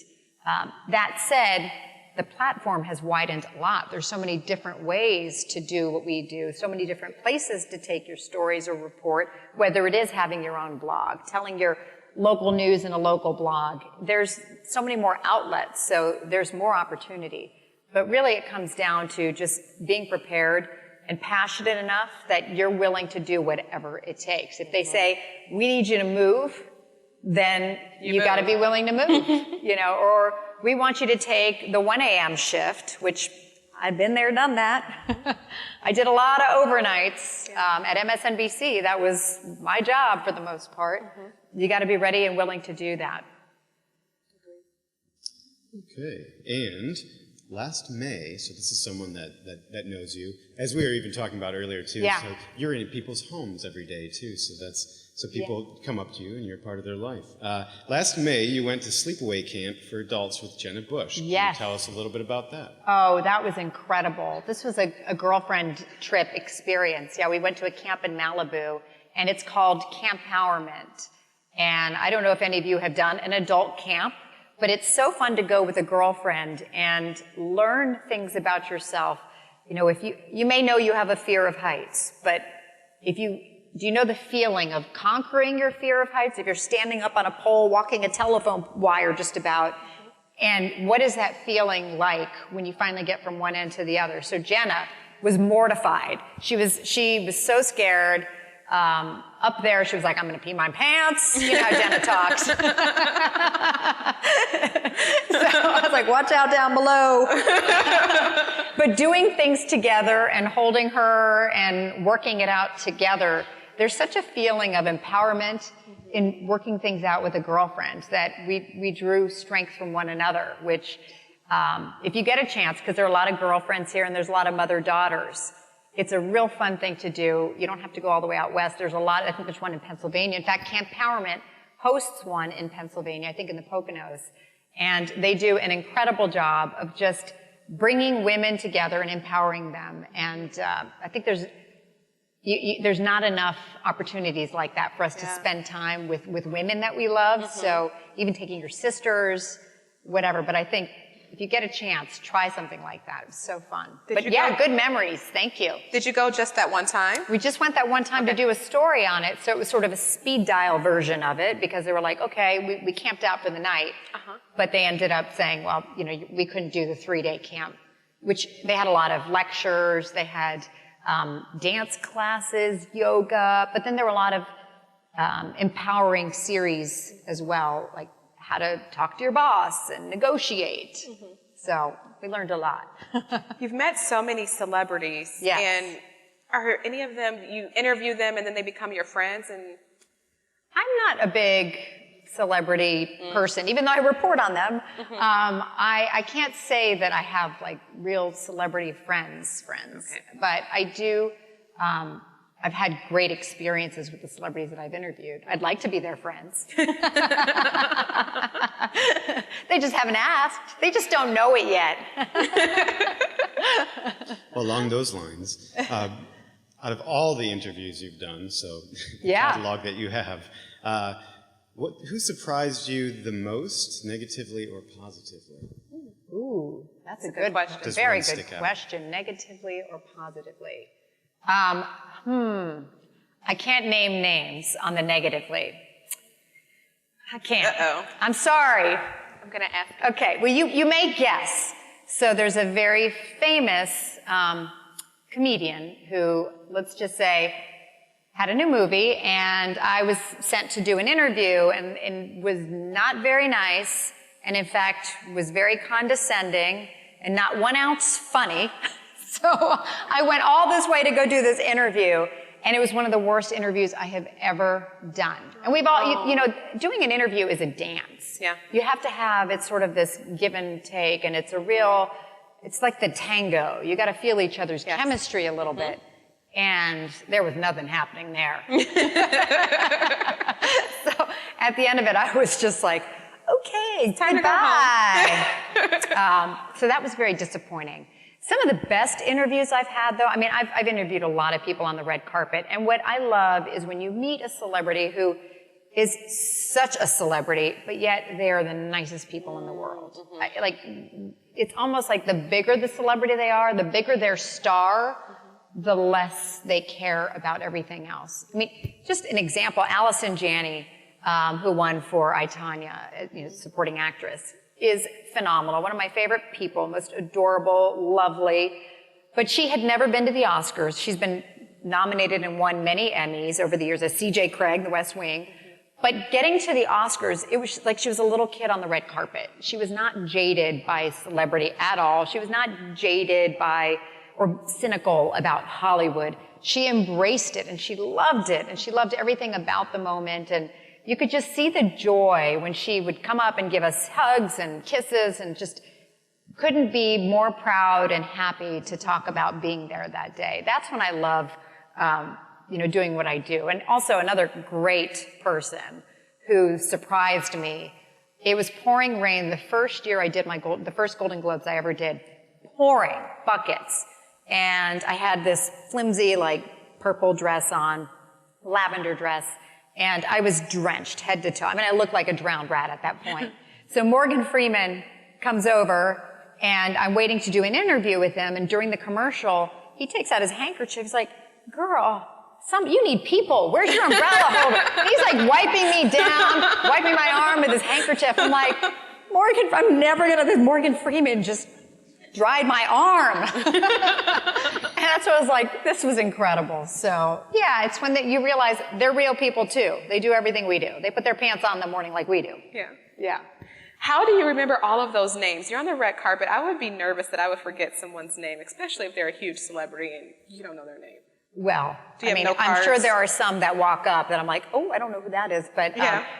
C: That said, the platform has widened a lot. There's so many different ways to do what we do, so many different places to take your stories or report, whether it is having your own blog, telling your local news in a local blog. There's so many more outlets, so there's more opportunity. But really it comes down to just being prepared and passionate enough that you're willing to do whatever it takes. If they say, we need you to move, then you got to be willing to move, you know, or we want you to take the 1 a.m. shift, which I've been there, done that. I did a lot of overnights at MSNBC. That was my job for the most part. You got to be ready and willing to do that.
E: Okay, and last May, so this is someone that knows you, as we were even talking about earlier too, so you're in people's homes every day too, so people come up to you and you're part of their life. Last May, you went to sleepaway camp for adults with Jenna Bush.
C: Yes.
E: Can you tell us a little bit about that?
C: Oh, that was incredible. This was a girlfriend trip experience. Yeah, we went to a camp in Malibu, and it's called Camp Empowerment. And I don't know if any of you have done an adult camp, but it's so fun to go with a girlfriend and learn things about yourself. You know, if you may know you have a fear of heights, but do you know the feeling of conquering your fear of heights? If you're standing up on a pole, walking a telephone wire just about, and what is that feeling like when you finally get from one end to the other? So Jenna was mortified. She was so scared. Up there, she was like, I'm going to pee my pants. You know how Jenna talks. So I was like, watch out down below. But doing things together and holding her and working it out together, there's such a feeling of empowerment in working things out with a girlfriend that we drew strength from one another, which if you get a chance, because there are a lot of girlfriends here and there's a lot of mother-daughters, it's a real fun thing to do. You don't have to go all the way out west. There's a lot, I think there's one in Pennsylvania. In fact, Camp Empowerment hosts one in Pennsylvania, I think in the Poconos. And they do an incredible job of just bringing women together and empowering them. And I think there's not enough opportunities like that for us to spend time with women that we love. So even taking your sisters, whatever. But I think if you get a chance, try something like that. It was so fun. Good memories. Thank you.
D: Did you go just that one time?
C: We just went that one time to do a story on it. So it was sort of a speed dial version of it because they were like, okay, we camped out for the night. But they ended up saying, well, you know, we couldn't do the 3-day camp, which they had a lot of lectures. They had dance classes, yoga, but then there were a lot of empowering series as well, like how to talk to your boss and negotiate. So we learned a lot.
D: You've met so many celebrities.
C: Yes.
D: And are any of them, you interview them and then they become your friends? And
C: I'm not a big celebrity person, even though I report on them. I can't say that I have like real celebrity friends, but I do, I've had great experiences with the celebrities that I've interviewed. I'd like to be their friends. They just haven't asked. They just don't know it yet.
E: Well, along those lines, out of all the interviews you've done, so the
C: Yeah.
E: catalog that you have, who surprised you the most, negatively or positively?
C: Ooh, that's a good
D: question.
E: Does
C: very
E: one
C: good
E: stick out?
C: question. Negatively or positively? I can't name names on the negatively. I can't.
D: Uh-oh.
C: I'm sorry.
D: I'm going to ask.
C: Okay, well, you may guess. So there's a very famous comedian who, let's just say, had a new movie, and I was sent to do an interview and was not very nice, and in fact was very condescending and not 1 ounce funny. So I went all this way to go do this interview, and it was one of the worst interviews I have ever done. And we've all, you know, doing an interview is a dance.
D: Yeah.
C: You have to have, it's sort of this give and take, and it's a real, it's like the tango. You got to feel each other's chemistry a little bit. And there was nothing happening there. So at the end of it, I was just like, okay, goodbye. So that was very disappointing. Some of the best interviews I've had, though, I mean, I've interviewed a lot of people on the red carpet, and what I love is when you meet a celebrity who is such a celebrity, but yet they are the nicest people in the world. It's almost like the bigger the celebrity they are, the bigger their star, the less they care about everything else. I mean, just an example, Allison Janney, who won for I, Tonya, you know, supporting actress, is phenomenal. One of my favorite people, most adorable, lovely. But she had never been to the Oscars. She's been nominated and won many Emmys over the years as C.J. Craig, The West Wing. But getting to the Oscars, it was like she was a little kid on the red carpet. She was not jaded by celebrity at all. She was not jaded by or cynical about Hollywood. She embraced it, and she loved it, and she loved everything about the moment. And you could just see the joy when she would come up and give us hugs and kisses, and just couldn't be more proud and happy to talk about being there that day. That's when I love, you know, doing what I do. And also another great person who surprised me. It was pouring rain the first year I did the first Golden Globes I ever did. Pouring buckets. And I had this flimsy, like, purple dress on, lavender dress, and I was drenched head to toe. I mean, I looked like a drowned rat at that point. So Morgan Freeman comes over, and I'm waiting to do an interview with him, and during the commercial, he takes out his handkerchief. He's like, girl, you need people. Where's your umbrella holder? And he's like wiping me down, wiping my arm with his handkerchief. I'm like, I'm never gonna, this Morgan Freeman just dried my arm. And that's what I was like, this was incredible. So yeah, it's when you realize they're real people too. They do everything we do. They put their pants on in the morning like we do.
D: Yeah.
C: Yeah.
D: How do you remember all of those names? You're on the red carpet. I would be nervous that I would forget someone's name, especially if they're a huge celebrity and you don't know their name.
C: Well,
D: I mean,
C: I'm sure there are some that walk up that I'm like, oh, I don't know who that is. But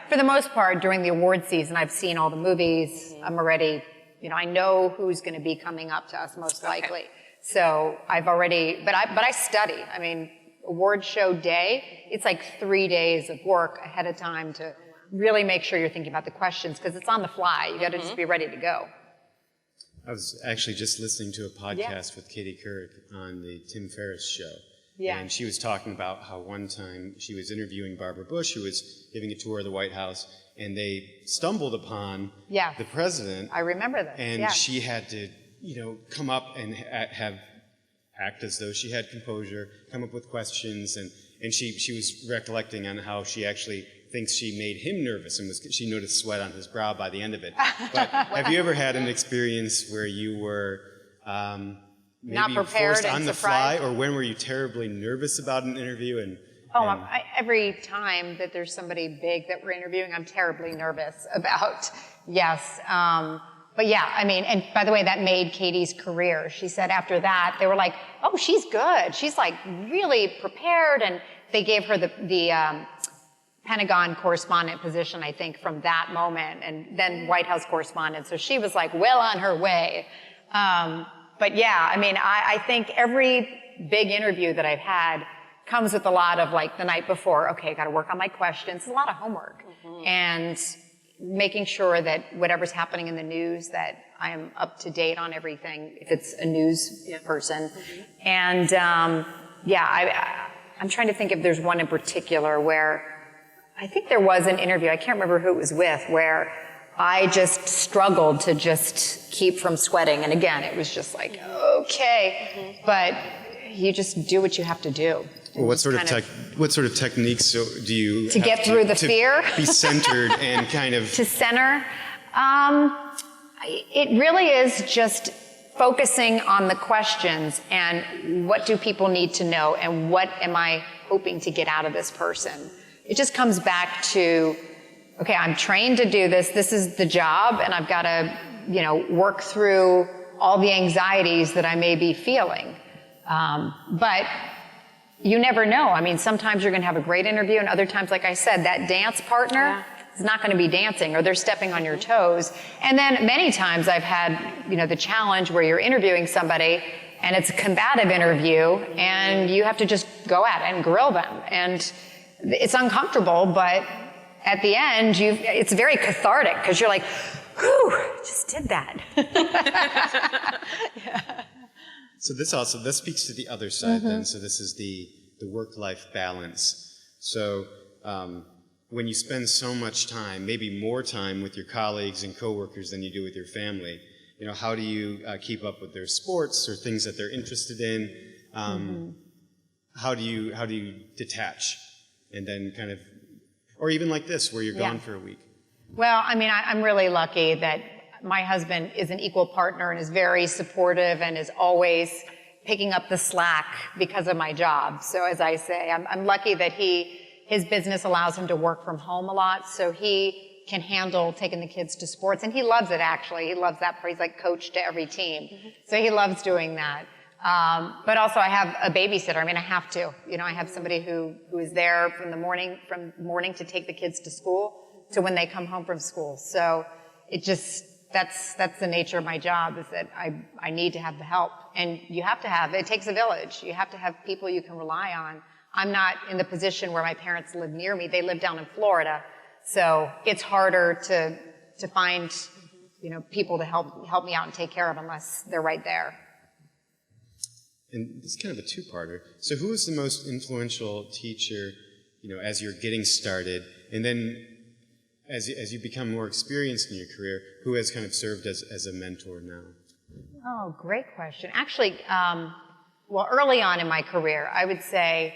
C: for the most part, during the award season, I've seen all the movies. I'm already, you know, I know who's going to be coming up to us most likely. So I've already, but I study. I mean, award show day, it's like 3 days of work ahead of time to really make sure you're thinking about the questions, because it's on the fly. You got to just be ready to go.
E: I was actually just listening to a podcast with Katie Couric on the Tim Ferriss show.
C: Yeah.
E: And she was talking about how one time she was interviewing Barbara Bush, who was giving a tour of the White House, and they stumbled upon the president. I remember this. And she had to, you know, come up and act as though she had composure, come up with questions, and she was recollecting on how she actually thinks she made him nervous, and she noticed sweat on his brow by the end of it. But have you ever had an experience where you were maybe
C: not prepared
E: forced on
C: and
E: the
C: surprised?
E: fly, or when were you terribly nervous about an interview?
C: Every time that there's somebody big that we're interviewing, I'm terribly nervous about. Yes. But yeah, I mean, and by the way, that made Katie's career. She said after that, they were like, oh, she's good. She's like really prepared. And they gave her the Pentagon correspondent position, I think, from that moment, and then White House correspondent. So she was like well on her way. But yeah, I mean, I think every big interview that I've had comes with a lot of, like, the night before, okay, I got to work on my questions. It's a lot of homework. And making sure that whatever's happening in the news, that I am up to date on everything, if it's a news person. And I'm trying to think if there's one in particular where, I think there was an interview, I can't remember who it was with, where I just struggled to just keep from sweating. And again, it was just like, okay. But you just do what you have
E: Well, what sort of techniques do you
C: to get through the fear?
E: Be centered and kind of
C: to center. It really is just focusing on the questions and what do people need to know and what am I hoping to get out of this person. It just comes back to, okay, I'm trained to do this. This is the job, and I've got to, work through all the anxieties that I may be feeling. But you never know. I mean, sometimes you're going to have a great interview, and other times, like I said, that dance partner is not going to be dancing, or they're stepping on your toes. And then many times I've had, the challenge where you're interviewing somebody, and it's a combative interview, and you have to just go at it and grill them. And it's uncomfortable, but at the end, it's very cathartic, because you're like, whew, just did that.
E: Yeah. So this speaks to the other side then. So this is the work-life balance. So when you spend so much time, maybe more time with your colleagues and coworkers than you do with your family, how do you keep up with their sports or things that they're interested in? How do you detach and then kind of, or even like this, where you're gone for a week?
C: Well, I mean, I'm really lucky that my husband is an equal partner and is very supportive and is always picking up the slack because of my job. So as I say, I'm lucky that his business allows him to work from home a lot, so he can handle taking the kids to sports. And he loves it, actually. He loves that part. He's like coach to every team. So he loves doing that. But also I have a babysitter. I mean, I have to. I have somebody who is there from morning to take the kids to school to when they come home from school. So it just, that's the nature of my job, is that I need to have the help. And you have to have, it takes a village. You have to have people you can rely on. I'm not in the position where my parents live near me. They live down in Florida. So it's harder to find, people to help me out and take care of unless they're right there.
E: And this is kind of a two-parter. So who is the most influential teacher, as you're getting started? And then as you become more experienced in your career, who has kind of served as a mentor now?
C: Oh, great question. Actually, early on in my career, I would say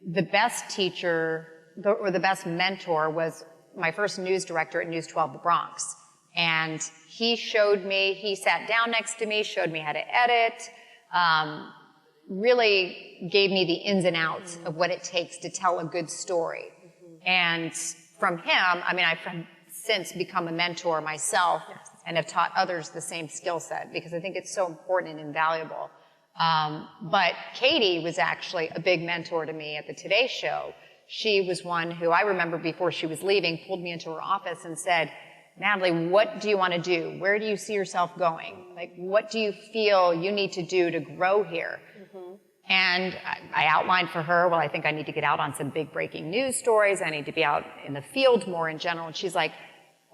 C: the best teacher or the best mentor was my first news director at News 12 The Bronx. And he sat down next to me, showed me how to edit, really gave me the ins and outs of what it takes to tell a good story. And from him, I mean, I've since become a mentor myself and have taught others the same skill set, because I think it's so important and invaluable. But Katie was actually a big mentor to me at the Today Show. She was one who I remember before she was leaving, pulled me into her office and said, Natalie, what do you want to do? Where do you see yourself going? Like, what do you feel you need to do to grow here? And I outlined for her, well, I think I need to get out on some big breaking news stories. I need to be out in the field more in general. And she's like,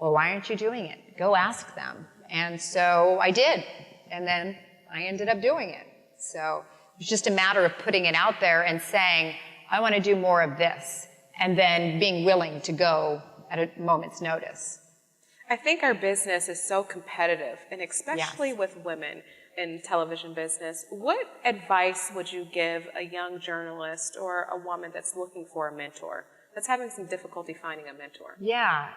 C: well, why aren't you doing it? Go ask them. And so I did. And then I ended up doing it. So it was just a matter of putting it out there and saying, I want to do more of this. And then being willing to go at a moment's notice.
D: I think our business is so competitive, and especially with women in television business. What advice would you give a young journalist or a woman that's looking for a mentor, that's having some difficulty finding a mentor?
C: Yeah,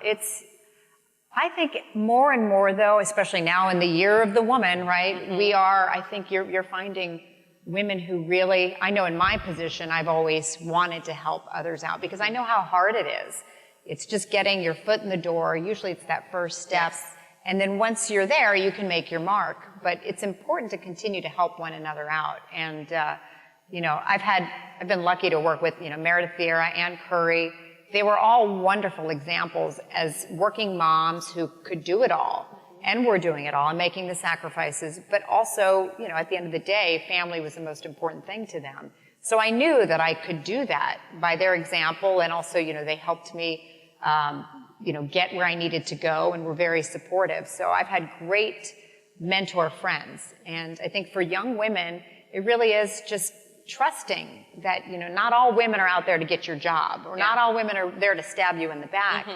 C: I think more and more, though, especially now in the year of the woman, right? I think you're finding women who really, I know in my position, I've always wanted to help others out because I know how hard it is. It's just getting your foot in the door. Usually it's that first step. Yes. And then once you're there, you can make your mark. But it's important to continue to help one another out. And, I've been lucky to work with, Meredith Vieira, Ann Curry. They were all wonderful examples as working moms who could do it all. And were doing it all and making the sacrifices. But also, at the end of the day, family was the most important thing to them. So I knew that I could do that by their example. And also, they helped me get where I needed to go and were very supportive. So I've had great mentor friends. And I think for young women, it really is just trusting that, not all women are out there to get your job, or not all women are there to stab you in the back,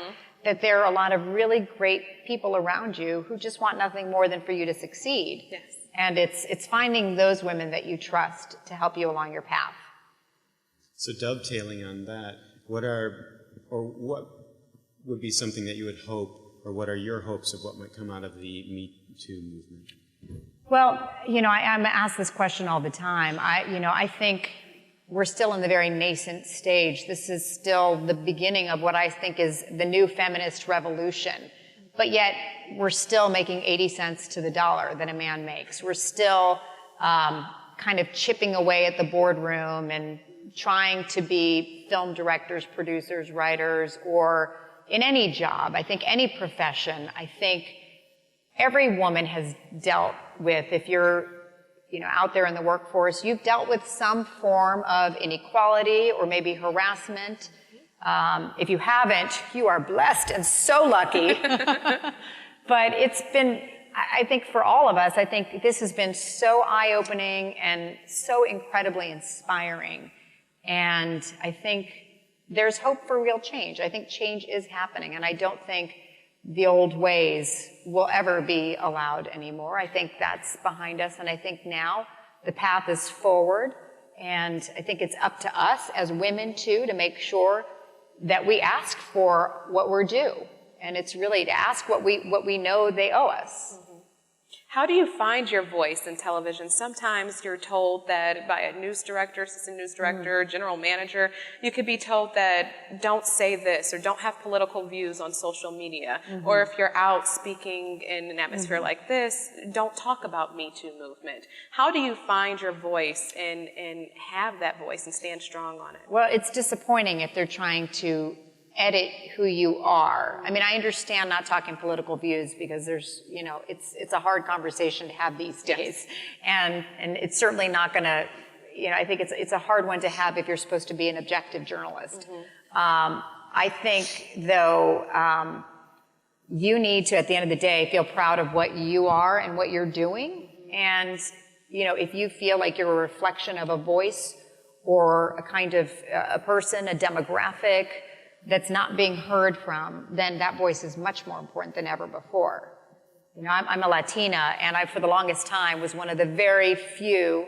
C: that there are a lot of really great people around you who just want nothing more than for you to succeed. Yes. And it's finding those women that you trust to help you along your path.
E: So dovetailing on that, what would be something that you would hope, or what are your hopes of what might come out of the Me Too movement?
C: Well, I'm asked this question all the time. I think we're still in the very nascent stage. This is still the beginning of what I think is the new feminist revolution. But yet, we're still making 80 cents to the dollar that a man makes. We're still kind of chipping away at the boardroom and trying to be film directors, producers, writers, or in any job, I think any profession, I think every woman has dealt with, if you're out there in the workforce, you've dealt with some form of inequality or maybe harassment. If you haven't, you are blessed and so lucky. But it's been, I think for all of us, I think this has been so eye-opening and so incredibly inspiring. And I think there's hope for real change. I think change is happening, and I don't think the old ways will ever be allowed anymore. I think that's behind us, and I think now the path is forward, and I think it's up to us as women, too, to make sure that we ask for what we're due, and it's really to ask what we know they owe us.
D: How do you find your voice in television? Sometimes you're told that by a news director, assistant news director, general manager, you could be told that don't say this or don't have political views on social media. Or if you're out speaking in an atmosphere like this, don't talk about Me Too movement. How do you find your voice and have that voice and stand strong on it?
C: Well, it's disappointing if they're trying to edit who you are. I mean, I understand not talking political views because there's, it's a hard conversation to have these days. And it's certainly not going to, I think it's a hard one to have if you're supposed to be an objective journalist. I think, though, you need to, at the end of the day, feel proud of what you are and what you're doing. And, if you feel like you're a reflection of a voice or a kind of a person, a demographic, that's not being heard from, then that voice is much more important than ever before. I'm a Latina, and I, for the longest time, was one of the very few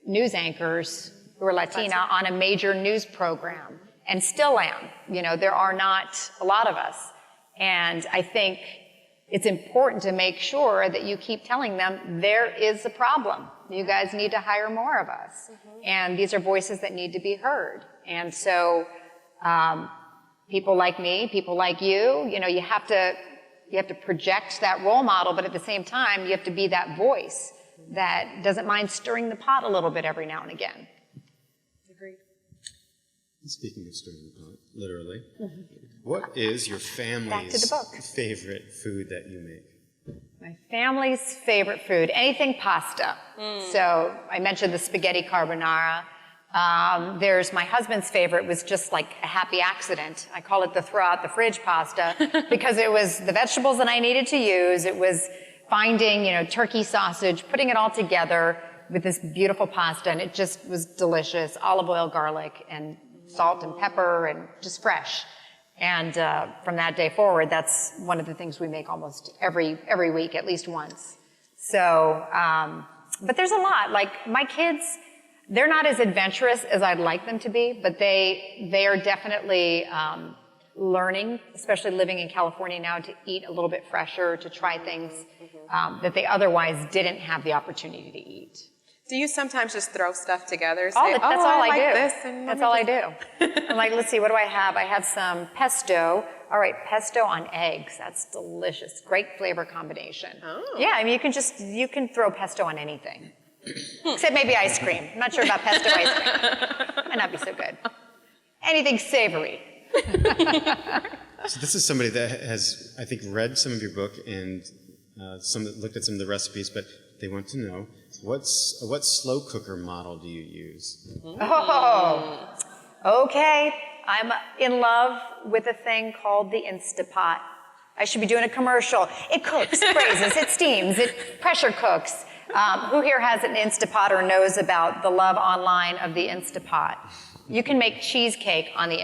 C: news anchors who are Latina on a major news program, and still am. There are not a lot of us. And I think it's important to make sure that you keep telling them there is a problem. You guys need to hire more of us. And these are voices that need to be heard. And so, people like me, people like you, you have to project that role model, but at the same time, you have to be that voice that doesn't mind stirring the pot a little bit every now and again.
D: Agreed.
E: Speaking of stirring the pot, literally, what is your family's
C: Back to the book.
E: favorite food that you make?
C: My family's favorite food, anything pasta. So I mentioned the spaghetti carbonara. There's my husband's favorite, was just like a happy accident. I call it the throw out the fridge pasta because it was the vegetables that I needed to use. It was finding, turkey sausage, putting it all together with this beautiful pasta, and it just was delicious. Olive oil, garlic, and salt and pepper, and just fresh. And from that day forward, that's one of the things we make almost every week, at least once. So, but there's a lot. Like my kids, they're not as adventurous as I'd like them to be, but they are definitely learning, especially living in California now, to eat a little bit fresher, to try things that they otherwise didn't have the opportunity to eat.
D: Do you sometimes just throw stuff together?
C: That's all I do.
D: This, and
C: that's all I do. I'm like, let's see, what do I have? I have some pesto. All right, pesto on eggs. That's delicious. Great flavor combination. Oh. Yeah, I mean, you can throw pesto on anything. Except maybe ice cream. I'm not sure about pesto ice cream. Might not be so good. Anything savory.
E: So this is somebody that has, I think, read some of your book and looked at some of the recipes, but they want to know, what slow cooker model do you use?
C: Oh, okay. I'm in love with a thing called the Instapot. I should be doing a commercial. It cooks, braises, it steams, it pressure cooks. Who here has an Instapot or knows about the love online of the Instapot? You can make cheesecake in the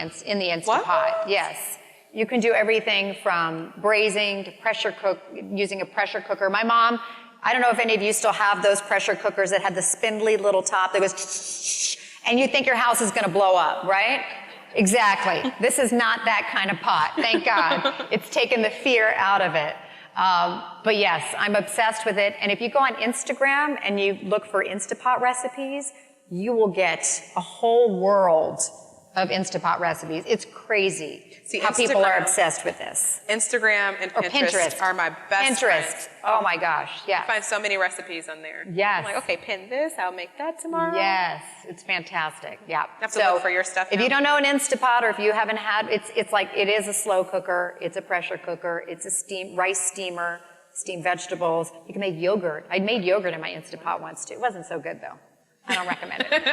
C: Instapot.
D: What?
C: Yes. You can do everything from braising to pressure cook, using a pressure cooker. My mom I don't know if any of you still have those pressure cookers that have the spindly little top that goes, and you think your house is going to blow up, right? Exactly. This is not that kind of pot. Thank God. It's taken the fear out of it. But yes, I'm obsessed with it. And if you go on Instagram and you look for Instapot recipes, you will get a whole world of Instapot recipes. It's crazy how people are obsessed with this.
D: Instagram and Pinterest are my best friends.
C: Oh my gosh, yes.
D: I find so many recipes on there.
C: Yes.
D: I'm like, okay, pin this, I'll make that tomorrow.
C: Yes, it's fantastic. Yeah.
D: I have to look for your stuff
C: If
D: now.
C: you don't know an Instapot, or if you haven't had, it's like, it is a slow cooker, it's a pressure cooker, it's a rice steamer, steam vegetables. You can make yogurt. I made yogurt in my Instapot once too. It wasn't so good though. I don't recommend it.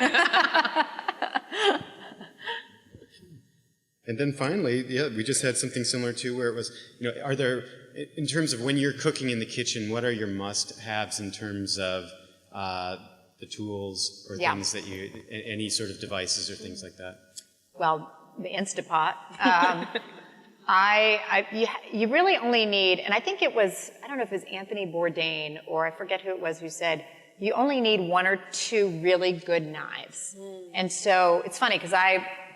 E: And then finally, yeah, we just had something similar too, where it was, are there, in terms of when you're cooking in the kitchen, what are your must-haves in terms of the tools or things that any sort of devices or things like that?
C: Well, the Instapot. You really only need, and I think it was, I don't know if it was Anthony Bourdain or I forget who it was who said, you only need 1 or 2 really good knives. And so it's funny because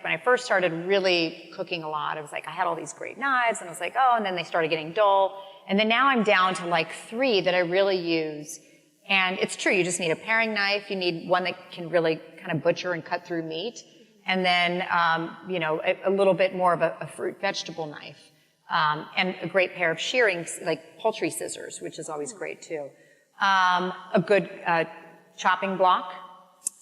C: when I first started really cooking a lot, I was like, I had all these great knives and I was like, oh, and then they started getting dull. And then now I'm down to like 3 that I really use. And it's true, you just need a paring knife. You need one that can really kind of butcher and cut through meat. And then, a little bit more of a fruit vegetable knife. And a great pair of shearing, like poultry scissors, which is always great too. A good chopping block.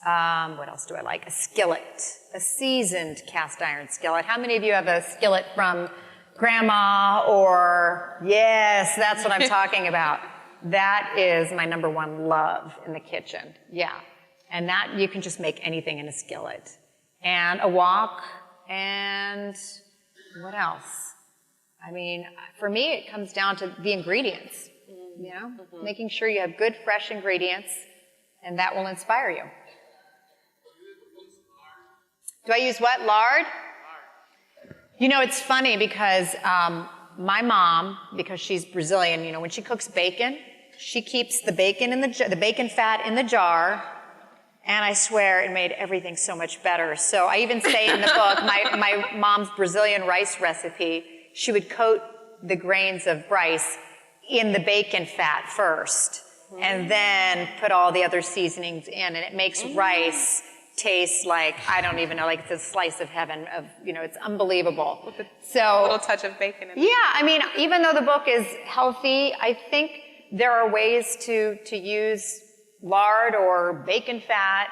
C: What else do I like? A skillet, a seasoned cast iron skillet. How many of you have a skillet from grandma or, yes, that's what I'm talking about. That is my number 1 love in the kitchen. Yeah. And that, you can just make anything in a skillet. And a wok, and what else? I mean, for me, it comes down to the ingredients, making sure you have good, fresh ingredients, and that will inspire you. Do I use what? Lard? It's funny because my mom, because she's Brazilian, when she cooks bacon, she keeps the bacon in the bacon fat in the jar, and I swear it made everything so much better. So I even say in the book, my mom's Brazilian rice recipe, she would coat the grains of rice in the bacon fat first, and then put all the other seasonings in, and it makes rice taste like, I don't even know, like it's a slice of heaven of, it's unbelievable.
D: With a little touch of bacon in it.
C: Yeah, I mean, even though the book is healthy, I think there are ways to use lard or bacon fat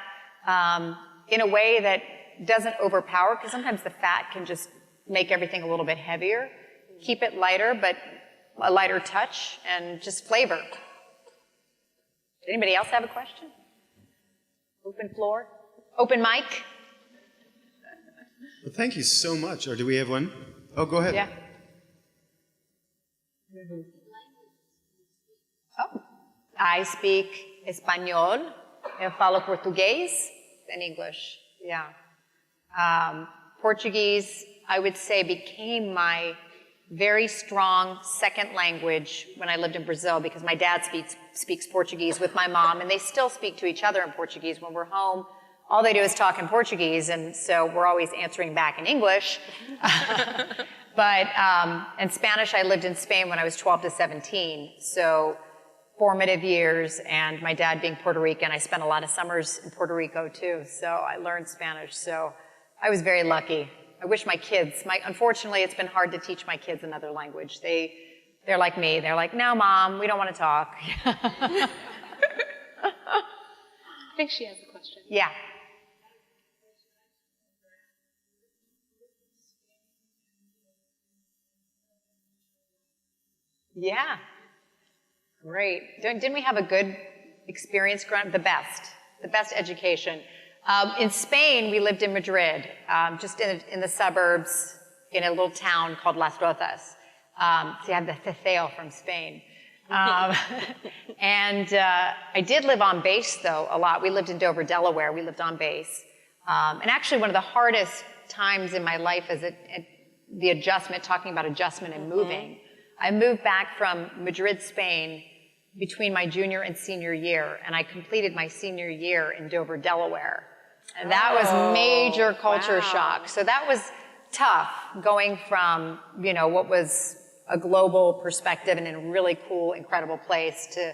C: in a way that doesn't overpower, because sometimes the fat can just make everything a little bit heavier. Keep it lighter, but a lighter touch, and just flavor. Anybody else have a question? Open floor? Open mic?
E: Well, thank you so much. Or do we have one? Oh, go ahead.
C: Yeah. Oh, I speak Espanol. Eu falo português and English. Yeah. Portuguese, I would say, became my very strong second language when I lived in Brazil, because my dad speaks Portuguese with my mom, and they still speak to each other in Portuguese when we're home. All they do is talk in Portuguese, and so we're always answering back in English. But, and Spanish, I lived in Spain when I was 12 to 17, so formative years, and my dad being Puerto Rican, I spent a lot of summers in Puerto Rico too, so I learned Spanish, so I was very lucky. I wish my kids, unfortunately, it's been hard to teach my kids another language. They're like me. They're like, no, Mom, we don't want to talk.
D: I think she has a question.
C: Yeah. Yeah. Great. Didn't we have a good experience growing up? The best education. In Spain, we lived in Madrid, just in the suburbs, in a little town called Las Rozas. So you have the Ceceo from Spain. And I did live on base, though, a lot. We lived in Dover, Delaware. We lived on base. And actually, one of the hardest times in my life is the adjustment, talking about adjustment and moving. I moved back from Madrid, Spain, between my junior and senior year, and I completed my senior year in Dover, Delaware. And that was major culture shock. So that was tough, going from, you know, what was a global perspective and in a really cool, incredible place to,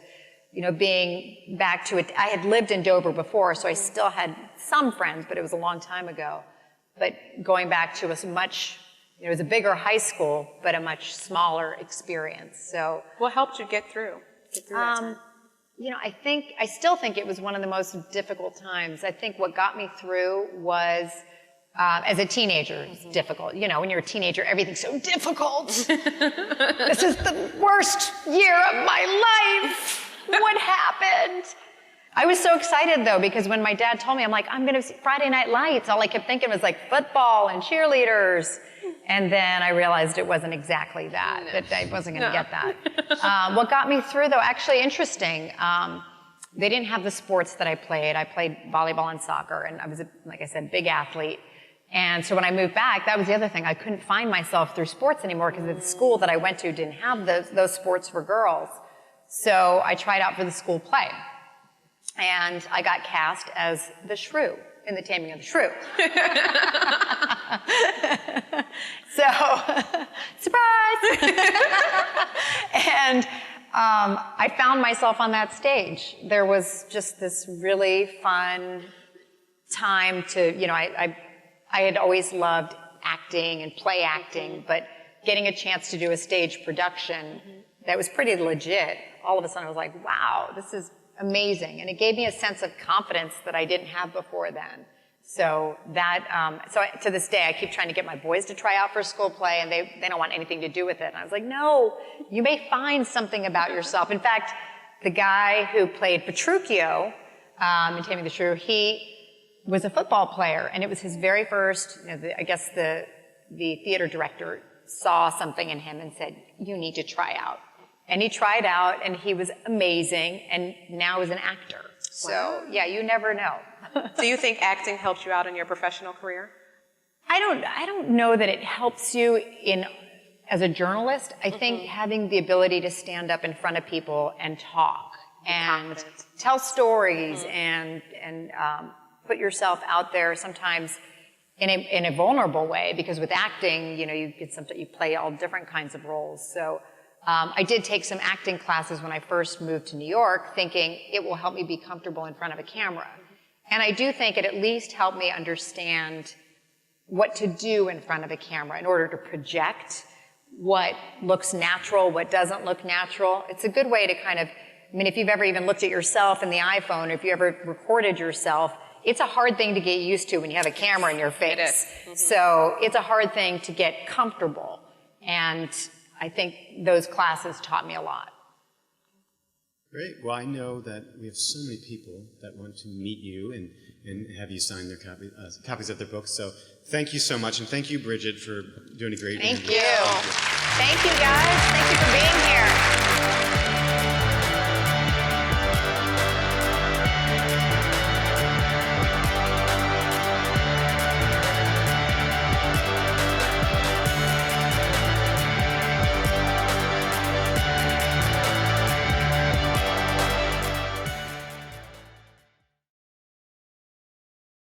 C: you know, being back to it. I had lived in Dover before, so I still had some friends, but it was a long time ago. But going back to a much, you know, it was a bigger high school, but a much smaller experience. So
D: what helped you get through that time?
C: You know, I still think it was one of the most difficult times. I think what got me through was, as a teenager, it's difficult. You know, when you're a teenager, everything's so difficult. This is the worst year of my life. What happened? I was so excited, though, because when my dad told me, I'm like, I'm going to see Friday Night Lights. All I kept thinking was like football and cheerleaders. And then I realized it wasn't exactly that I wasn't going to get that. What got me through, though, actually interesting, they didn't have the sports that I played. I played volleyball and soccer, and I was, like I said, big athlete. And so when I moved back, that was the other thing. I couldn't find myself through sports anymore because the school that I went to didn't have those sports for girls. So I tried out for the school play. And I got cast as the shrew in The Taming of the Shrew. So, surprise! And I found myself on that stage. There was just this really fun time to, you know, I had always loved acting and play acting, but getting a chance to do a stage production that was pretty legit, all of a sudden I was like, wow, this is amazing. And it gave me a sense of confidence that I didn't have before then. So that, to this day, I keep trying to get my boys to try out for school play, and they don't want anything to do with it. And I was like, no, you may find something about yourself. In fact, the guy who played Petruchio in Taming the Shrew, he was a football player, and it was his very first, you know, I guess the theater director saw something in him and said, you need to try out. And he tried out, and he was amazing, and now is an actor. So, yeah, you never know.
D: Do you think acting helped you out in your professional career?
C: I don't know that it helps you as a journalist. I think having the ability to stand up in front of people and talk and tell stories and put yourself out there sometimes in a vulnerable way, because with acting, you know, you play all different kinds of roles. So I did take some acting classes when I first moved to New York, thinking it will help me be comfortable in front of a camera. And I do think it at least helped me understand what to do in front of a camera in order to project what looks natural, what doesn't look natural. It's a good way to kind of, I mean, if you've ever even looked at yourself in the iPhone, or if you ever recorded yourself, it's a hard thing to get used to when you have a camera in your face.
D: It is.
C: So it's a hard thing to get comfortable. And I think those classes taught me a lot.
E: Great. Well, I know that we have so many people that want to meet you and have you sign their copies of their books. So thank you so much. And thank you, Bridget, for doing a great job.
C: Thank you. Thank you, guys. Thank you for being here.